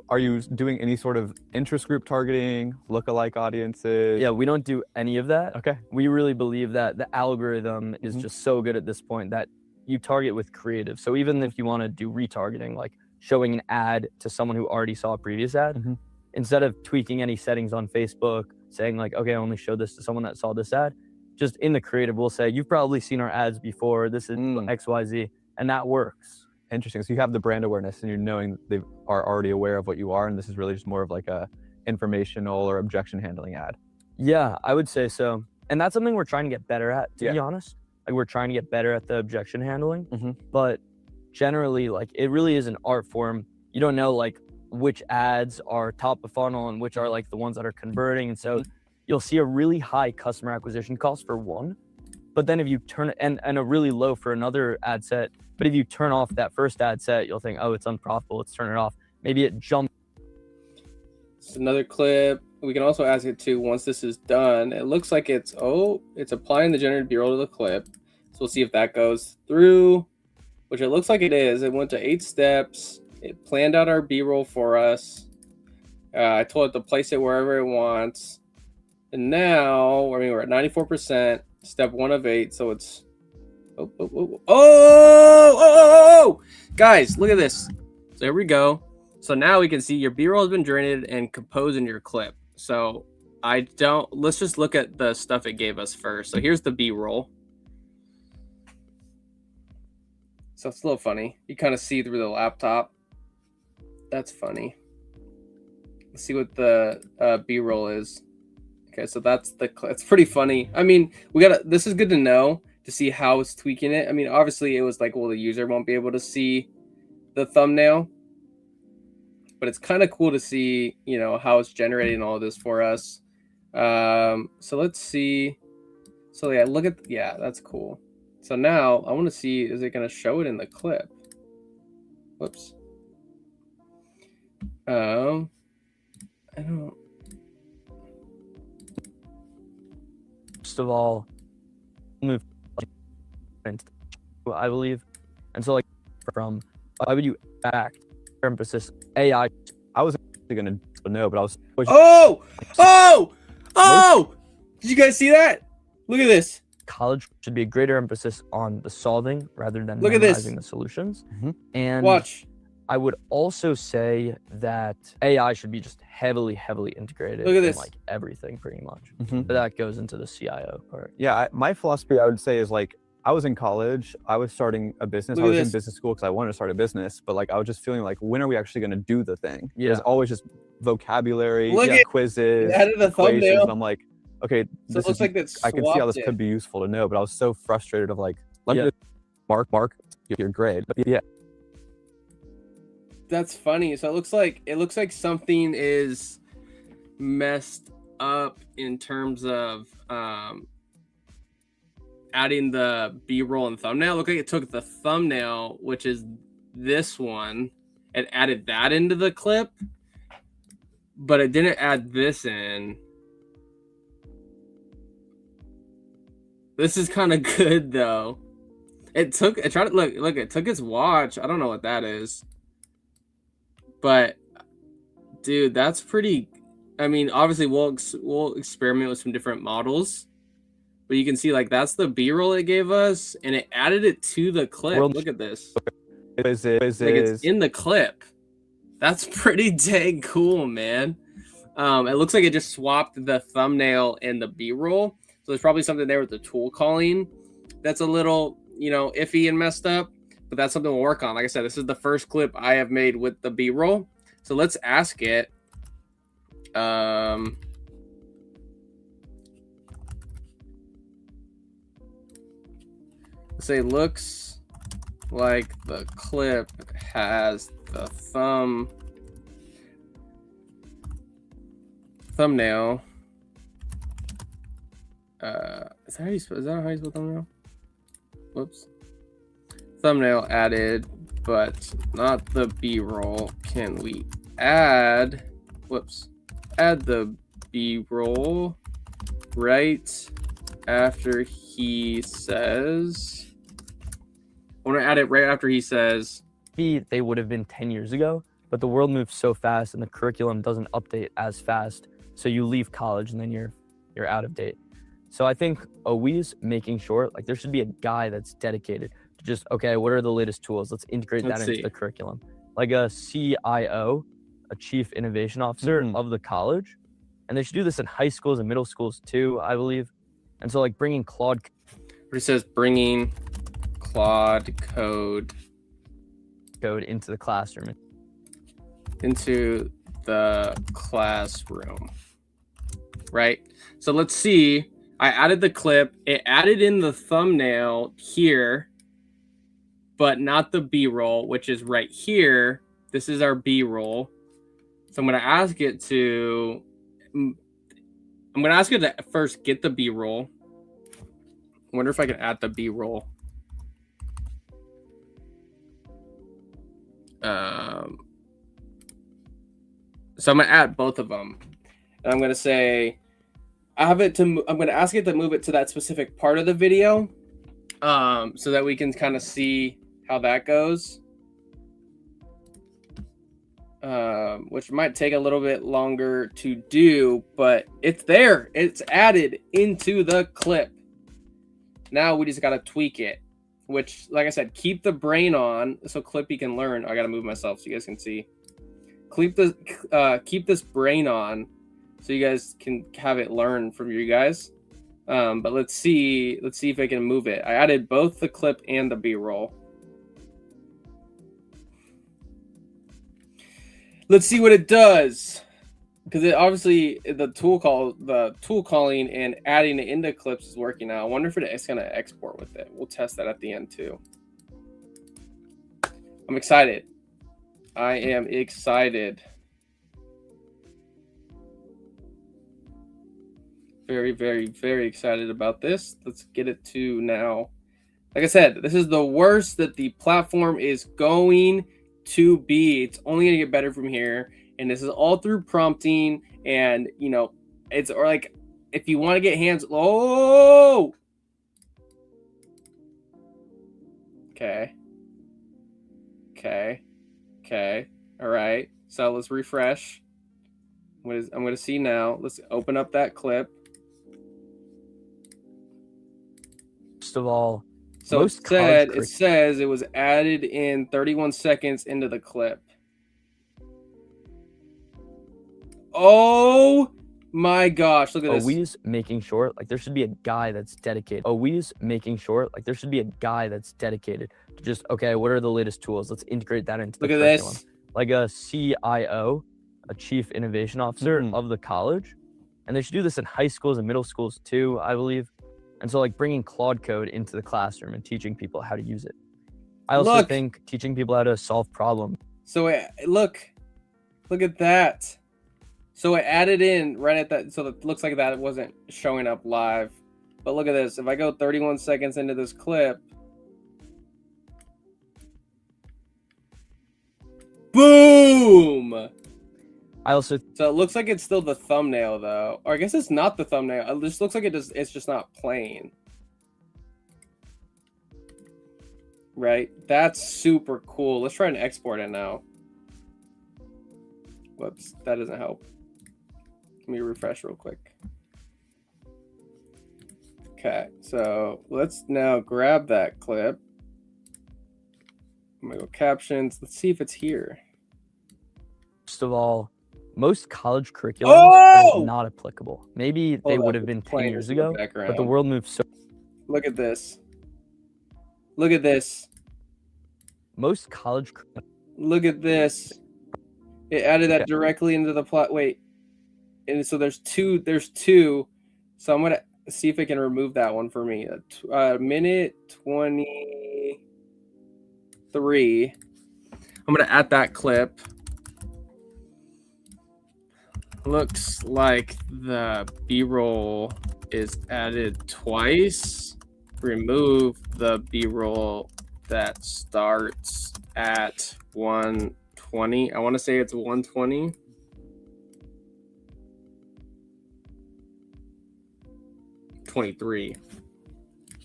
Are you doing any sort of interest group targeting, lookalike audiences? Yeah, we don't do any of that. Okay. We really believe that the algorithm is just so good at this point that you target with creative. So even if you want to do retargeting, like showing an ad to someone who already saw a previous ad, instead of tweaking any settings on Facebook, saying like, okay, I only show this to someone that saw this ad, just in the creative, we'll say, you've probably seen our ads before. This is XYZ, and that works. Interesting. So you have the brand awareness and you're knowing they are already aware of what you are, and this is really just more of like a informational or objection handling ad. Yeah, I would say so. And that's something we're trying to get better at, to be honest. Like we're trying to get better at the objection handling, but generally like it really is an art form. You don't know like which ads are top of funnel and which are like the ones that are converting. And so you'll see a really high customer acquisition cost for one, but then if you turn and a really low for another ad set. But if you turn off that first ad set, you'll think, oh, it's unprofitable. Let's turn it off. Maybe it jumps. It's another clip. We can also ask it too, once this is done, it looks like it's applying the generated B-roll to the clip. So we'll see if that goes through, which it looks like it is. It went to 8 steps. It planned out our B-roll for us. I told it to place it wherever it wants. And now, I mean, we're at 94%, step 1 of 8. So it's, guys, look at this. So here we go. So now we can see your B-roll has been generated and composed in your clip. So let's just look at the stuff it gave us first. So here's the B-roll. So it's a little funny. You kind of see through the laptop. That's funny. Let's see what the B-roll is. Okay, so it's pretty funny. I mean, this is good to know, to see how it's tweaking it. I mean, obviously it was like, well, the user won't be able to see the thumbnail, but it's kind of cool to see, you know, how it's generating all this for us. So let's see. So yeah, that's cool. So now I want to see, is it going to show it in the clip? Whoops. I don't. First of all, move, I believe. And so like from, why would you act emphasis AI? I was going to know, but I was. Did you guys see that? Look at this. College should be a greater emphasis on the solving rather than Look at this. memorizing the solutions. And watch. I would also say that AI should be just heavily integrated Look at this. in like everything pretty much. But that goes into the CIO part. Yeah, my philosophy, I would say, is like, I was in college, I was starting a business. I was in business school because I wanted to start a business, but like I was just feeling like, when are we actually going to do the thing? Yeah. It was always just vocabulary, quizzes, added the equations. thumbnail. And I'm like, okay, So it looks like I can see how this could be useful to know, but I was so frustrated of like, let me just mark your grade. But yeah. That's funny. So it looks like something is messed up in terms of adding the B-roll and thumbnail. Look like it took the thumbnail, which is this one, and added that into the clip, but it didn't add this in. This is kind of good though. It took its watch. I don't know what that is. But dude, that's pretty. I mean, obviously we'll experiment with some different models, But you can see like that's the B-roll it gave us, and it added it to the clip. Look at this. Like it's in the clip. That's pretty dang cool, man. It looks like it just swapped the thumbnail and the B-roll. So there's probably something there with the tool calling that's a little, iffy and messed up. But that's something we'll work on. Like I said, this is the first clip I have made with the B-roll. So let's ask it. Say looks like the clip has the thumbnail. Is that how you spell thumbnail? Whoops. Thumbnail added, but not the B-roll. Can we add the B-roll right after he says? I want to add it right after he says. They would have been 10 years ago, but the world moves so fast and the curriculum doesn't update as fast. So you leave college and then you're out of date. So I think always making sure like there should be a guy that's dedicated to just, okay, what are the latest tools? Let's integrate that into the curriculum. Like a CIO, a chief innovation officer of the college. And they should do this in high schools and middle schools too, I believe. And so like bringing Claude. But it says bringing Claude code into the classroom. Right? So let's see. I added the clip. It added in the thumbnail here, but not the B-roll, which is right here. This is our B-roll. So I'm going to ask it to first get the B-roll. I wonder if I can add the B-roll. So I'm going to add both of them. And I'm going to say, I'm going to ask it to move it to that specific part of the video, so that we can kind of see how that goes. Which might take a little bit longer to do, but it's there. It's added into the clip. Now we just got to tweak it, which, like I said, keep the brain on so Clippy can learn. I got to move myself so you guys can see. Keep this brain on so you guys can have it learn from you guys. But let's see if I can move it. I added both the clip and the B-roll. Let's see what it does, because it obviously the tool calling and adding it into clips is working now. I wonder if it's gonna export with it. We'll test that at the end too. I'm excited. I am excited. Very, very, very excited about this. Let's get it to now. Like I said, this is the worst that the platform is going to be. It's only gonna get better from here, and this is all through prompting. And it's like if you want to get hands. Oh, okay. All right. So let's refresh. I'm gonna see now. Let's open up that clip. First of all, so it says it was added in 31 seconds into the clip. Oh my gosh, look at this. Always making sure like there should be a guy that's dedicated. Always making sure like there should be a guy that's dedicated to just, okay, what are the latest tools? Let's integrate that into the curriculum. This. Like a CIO, a chief innovation officer of the college. And they should do this in high schools and middle schools too, I believe. And so like bringing Claude code into the classroom and teaching people how to use it. I also think teaching people how to solve problems. So look at that. So it added in right at that. So it looks like that it wasn't showing up live. But look at this. If I go 31 seconds into this clip. Boom. So it looks like it's still the thumbnail though. Or I guess it's not the thumbnail. It just looks like it's just not playing. Right? That's super cool. Let's try and export it now. Whoops, that doesn't help. Let me refresh real quick. Okay, so let's now grab that clip. I'm gonna go captions. Let's see if it's here. First of all, most college curriculum is not applicable. Maybe they would have been 10 years ago, but the world moves so. Look at this. Look at this. Most college. Look at this. It added that directly into the plot. Wait, and so there's two. There's two. So I'm gonna see if I can remove that one for me. Minute 23. I'm gonna add that clip. Looks like the B-roll is added twice. Remove the B-roll that starts at 120. I want to say it's 120. '23.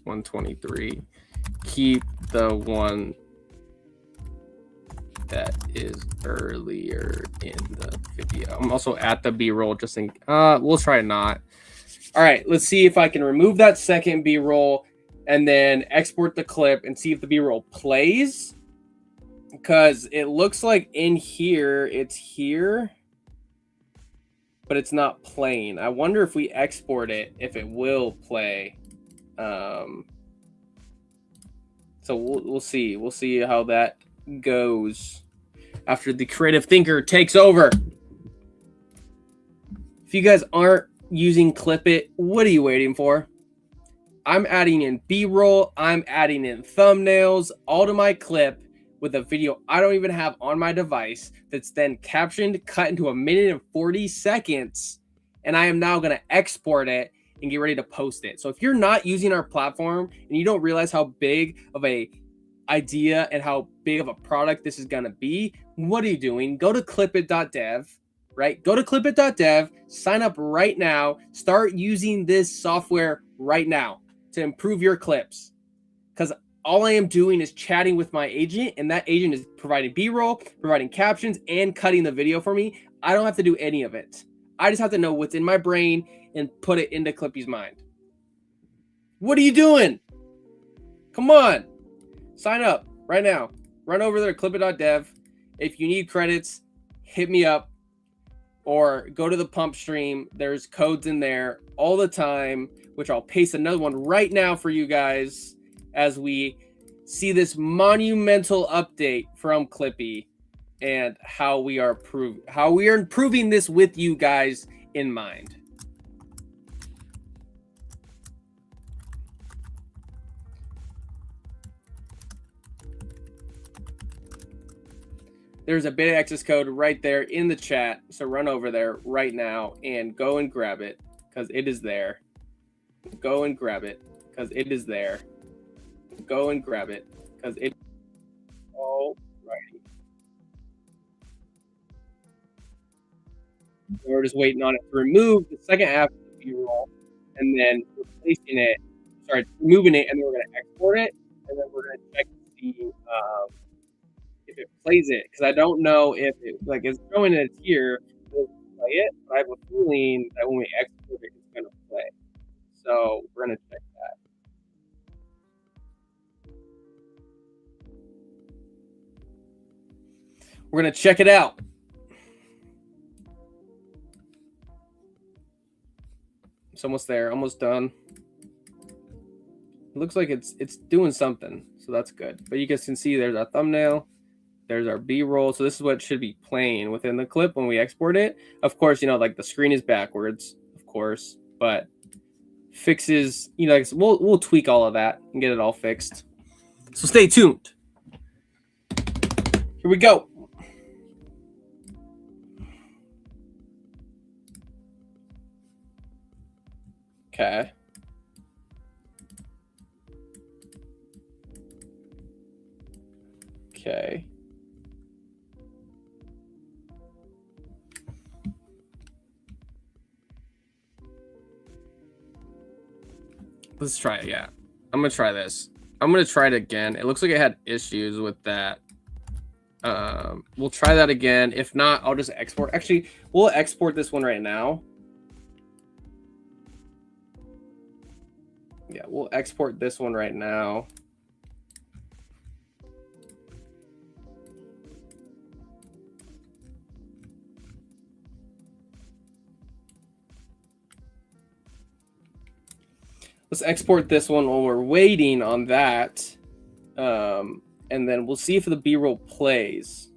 123. Keep the one that is earlier in the video. I'm also at the B-roll just in we'll try not. All right, let's see if I can remove that second B-roll and then export the clip and see if the B-roll plays, because it looks like in here it's here, but it's not playing. I wonder if we export it, if it will play. So we'll see. We'll see how that goes after the creative thinker takes over. If you guys aren't using Clipit, what are you waiting for? I'm adding in B-roll, I'm adding in thumbnails, all to my clip with a video I don't even have on my device that's then captioned, cut into 1 minute and 40 seconds, and I am now going to export it and get ready to post it. So if you're not using our platform and you don't realize how big of a idea and how big of a product this is going to be, what are you doing? Go to clipit.dev, right? Go to clipit.dev, sign up right now, start using this software right now to improve your clips. Because all I am doing is chatting with my agent, and that agent is providing B-roll, providing captions, and cutting the video for me. I don't have to do any of it. I just have to know what's in my brain and put it into Clippy's mind. What are you doing? Come on. Sign up right now. Run over there to clipit.dev. If you need credits, hit me up or go to the Pump stream. There's codes in there all the time, which I'll paste another one right now for you guys as we see this monumental update from Clippy and how we are improving this with you guys in mind. There's a beta access code right there in the chat. So run over there right now and go and grab it because it is there. Go and grab it because it is there. Go and grab it because it. Alrighty. We're just waiting on it to remove the second half of the B-roll and then replacing it. Sorry, removing it, and then we're going to export it, and then we're going to check to see if it plays it, because I don't know if it it's showing that it's here, we'll play it, but I have a feeling that when we export it, it's going to play. So we're going to check that. We're going to check it out. It's almost there, almost done. It looks like it's doing something, so that's good. But you guys can see there's our thumbnail. There's our B-roll. So this is what should be playing within the clip when we export it. Of course, like the screen is backwards, of course, but fixes, we'll tweak all of that and get it all fixed. So stay tuned. Here we go. Okay. Okay. Let's try it. Yeah, I'm gonna try this. I'm gonna try it again. It looks like it had issues with that. We'll try that again. If not, I'll just export. Actually, we'll export this one right now. Yeah, we'll export this one right now. Let's export this one while we're waiting on that. And then we'll see if the B-roll plays.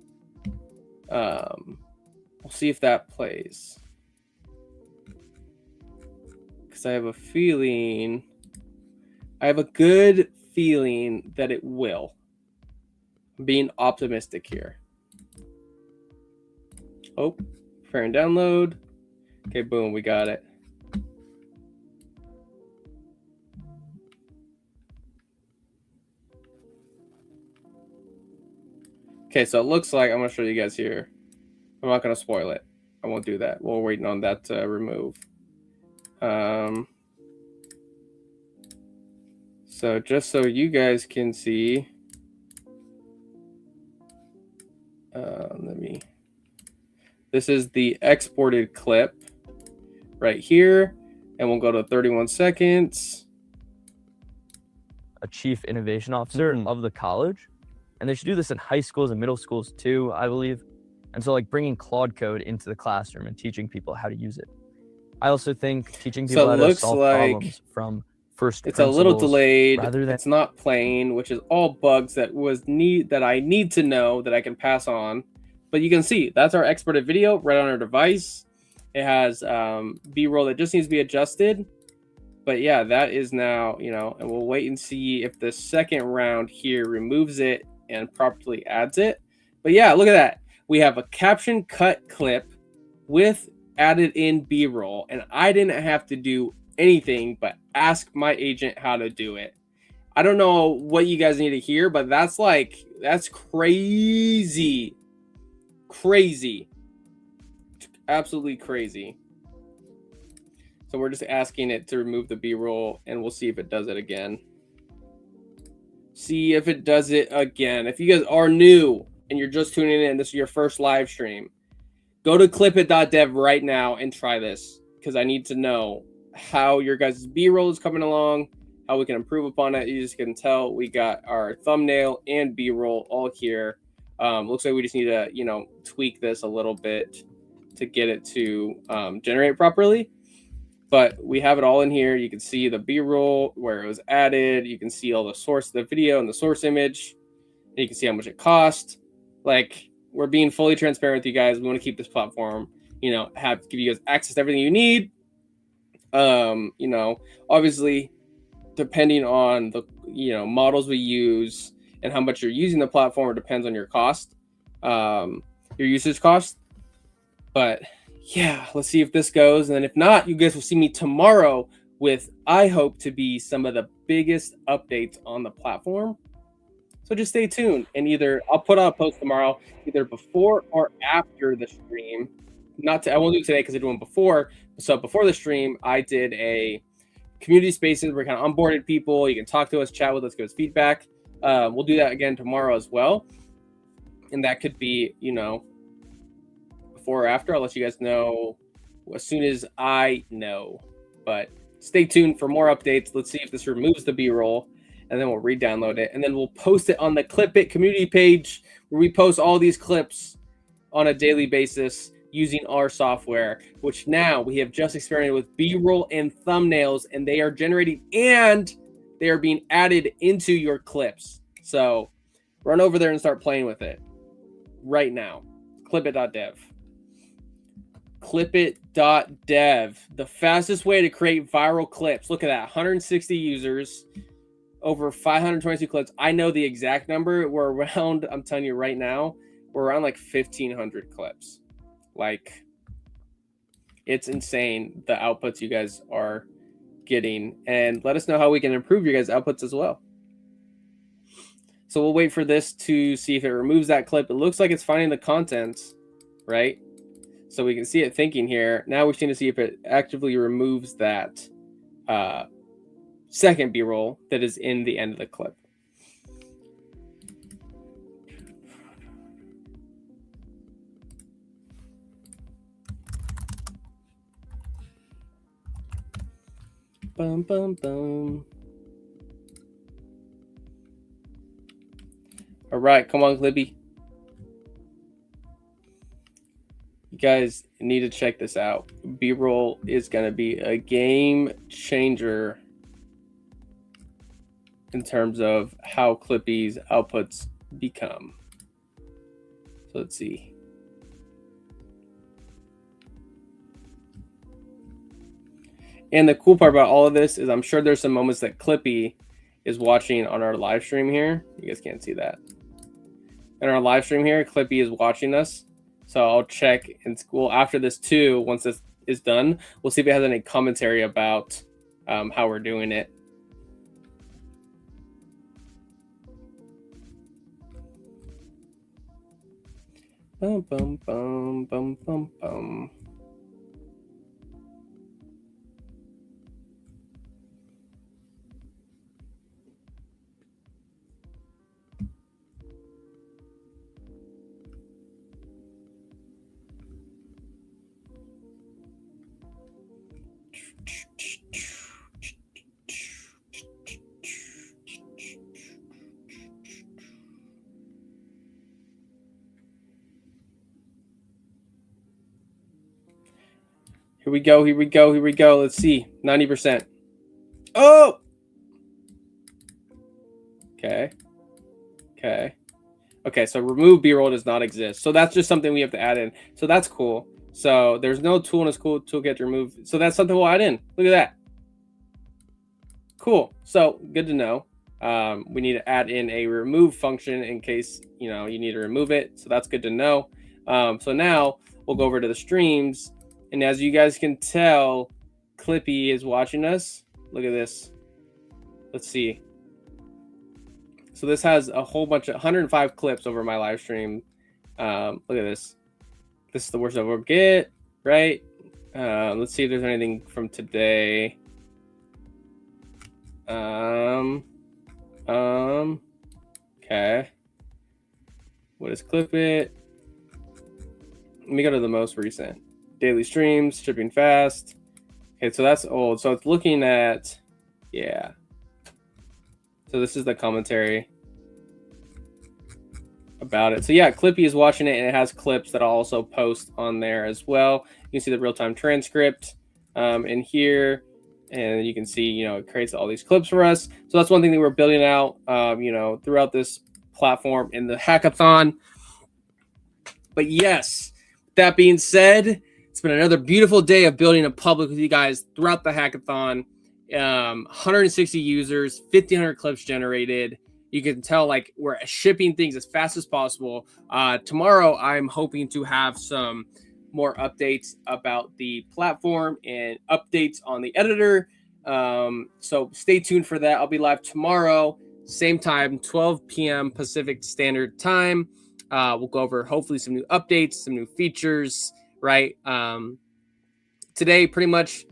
We'll see if that plays. Because I have a good feeling that it will. I'm being optimistic here. Oh, preparing download. Okay, boom, we got it. Okay, so it looks like, I'm going to show you guys here. I'm not going to spoil it. I won't do that. We're waiting on that to remove. So just so you guys can see, this is the exported clip right here, and we'll go to 31 seconds. A chief innovation officer of the college, and they should do this in high schools and middle schools too, I believe. And so like bringing Claude code into the classroom and teaching people how to use it. I also think teaching people how to solve problems from first it's a little delayed. Rather than it's not playing, which is all bugs that I need to know that I can pass on. But you can see that's our exported video right on our device. It has B-roll that just needs to be adjusted. But yeah, that is now, and we'll wait and see if the second round here removes it and properly adds it. But yeah, look at that. We have a caption cut clip with added in B-roll, and I didn't have to do anything but ask my agent how to do it. I don't know what you guys need to hear, but that's crazy. Crazy. Absolutely crazy. So we're just asking it to remove the B-roll, and we'll see if it does it again. See if it does it again. If you guys are new and you're just tuning in, this is your first live stream, go to clipit.dev right now and try this, because I need to know how your guys' B-roll is coming along, how we can improve upon it. You just can tell we got our thumbnail and B-roll all here. Looks like we just need to, tweak this a little bit to get it to generate properly. But we have it all in here. You can see the B-roll where it was added. You can see all the source of the video and the source image. And you can see how much it cost. Like, we're being fully transparent with you guys. We want to keep this platform, give you guys access to everything you need. Obviously, depending on the, models we use and how much you're using the platform, it depends on your cost, your usage cost. But yeah, let's see if this goes. And then if not, you guys will see me tomorrow with, I hope to be some of the biggest updates on the platform. So just stay tuned, and either I'll put out a post tomorrow, either before or after the stream. I won't do it today because I did one before. So before the stream, I did a community spaces where we kind of onboarded people. You can talk to us, chat with us, give us feedback. We'll do that again tomorrow as well. And that could be, before or after. I'll let you guys know as soon as I know. But stay tuned for more updates. Let's see if this removes the B-roll, and then we'll re-download it, and then we'll post it on the Clipit community page where we post all these clips on a daily basis using our software, which now we have just experimented with B-roll and thumbnails, and they are generating and they are being added into your clips. So run over there and start playing with it right now. Clipit.dev. Clipit.dev, the fastest way to create viral clips. Look at that, 160 users, over 522 clips. I know the exact number. We're around, I'm telling you right now, we're around like 1,500 clips. Like, it's insane the outputs you guys are getting, and let us know how we can improve your guys' outputs as well. So we'll wait for this to see if it removes that clip. It looks like it's finding the content, right? So we can see it thinking here. Now we just need to see if it actively removes that second B-roll that is in the end of the clip. Bum, bum, bum. right, come on, Clippy. You guys need to check this out. B-roll is going to be a game changer in terms of how Clippy's outputs become. So let's see. And the cool part about all of this is I'm sure there's some moments that Clippy is watching on our live stream here. You guys can't see that. In our live stream here, Clippy is watching us. So I'll check in school after this too. Once this is done, we'll see if it has any commentary about how we're doing it. Bum, bum, bum, bum, bum, bum. Here we go, here we go, here we go. Let's see, 90%. Oh! Okay. Okay, so remove B-roll does not exist. So that's just something we have to add in. So that's cool. So there's no tool in this cool toolkit to remove. So that's something we'll add in. Look at that. Cool. So good to know. We need to add in a remove function in case, you know, you need to remove it. So that's good to know. So now we'll go over to the streams. And as you guys can tell, Clippy is watching us. Look at this. Let's see. So this has a whole bunch of 105 clips over my live stream. Look at this. This is the worst ever get, right? Let's see if there's anything from today. Okay. What is clipit? Let me go to the most recent. Daily streams, shipping fast. Okay, so that's old. So it's looking at, yeah. So this is the commentary about it. So yeah, Clippy is watching it, and it has clips that I'll also post on there as well. You can see the real-time transcript in here, and you can see, you know, it creates all these clips for us. So that's one thing that we're building out, you know, throughout this platform in the hackathon. But yes, that being said, it's been another beautiful day of building a public with you guys throughout the hackathon. 160 users, 1,500 clips generated. You can tell, like, we're shipping things as fast as possible. Tomorrow, I'm hoping to have some more updates about the platform and updates on the editor. So stay tuned for that. I'll be live tomorrow, same time, 12 p.m. Pacific Standard Time. We'll go over hopefully some new updates, some new features, right? Today, pretty much,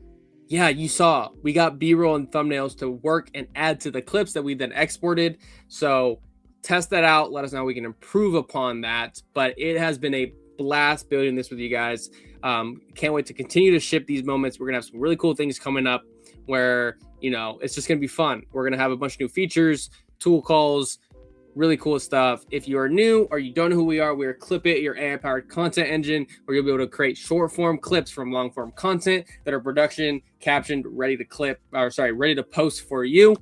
yeah, you saw we got B-roll and thumbnails to work and add to the clips that we then exported. So test that out. Let us know how we can improve upon that. But it has been a blast building this with you guys. Can't wait to continue to ship these moments. We're going to have some really cool things coming up where, you know, it's just going to be fun. We're going to have a bunch of new features, tool calls, really cool stuff. If you are new or you don't know who we are Clipit, your AI-powered content engine, where you'll be able to create short-form clips from long-form content that are production, captioned, ready to post for you.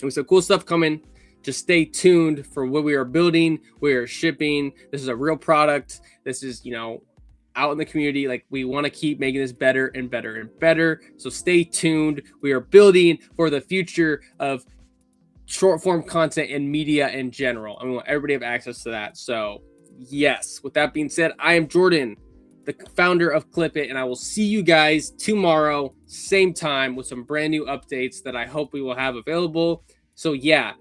And some cool stuff coming. Just stay tuned for what we are building, we are shipping. This is a real product. This is, you know, out in the community. Like, we want to keep making this better and better and better. So stay tuned. We are building for the future of short form content and media in general. And we want everybody to have access to that. So yes, with that being said, I am Jordan, the founder of Clipit, and I will see you guys tomorrow, same time, with some brand new updates that I hope we will have available. So yeah,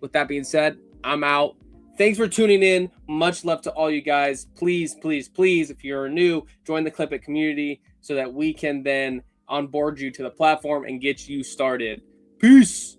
with that being said, I'm out. Thanks for tuning in. Much love to all you guys. Please, please, please, if you're new, join the Clipit community so that we can then onboard you to the platform and get you started. Peace.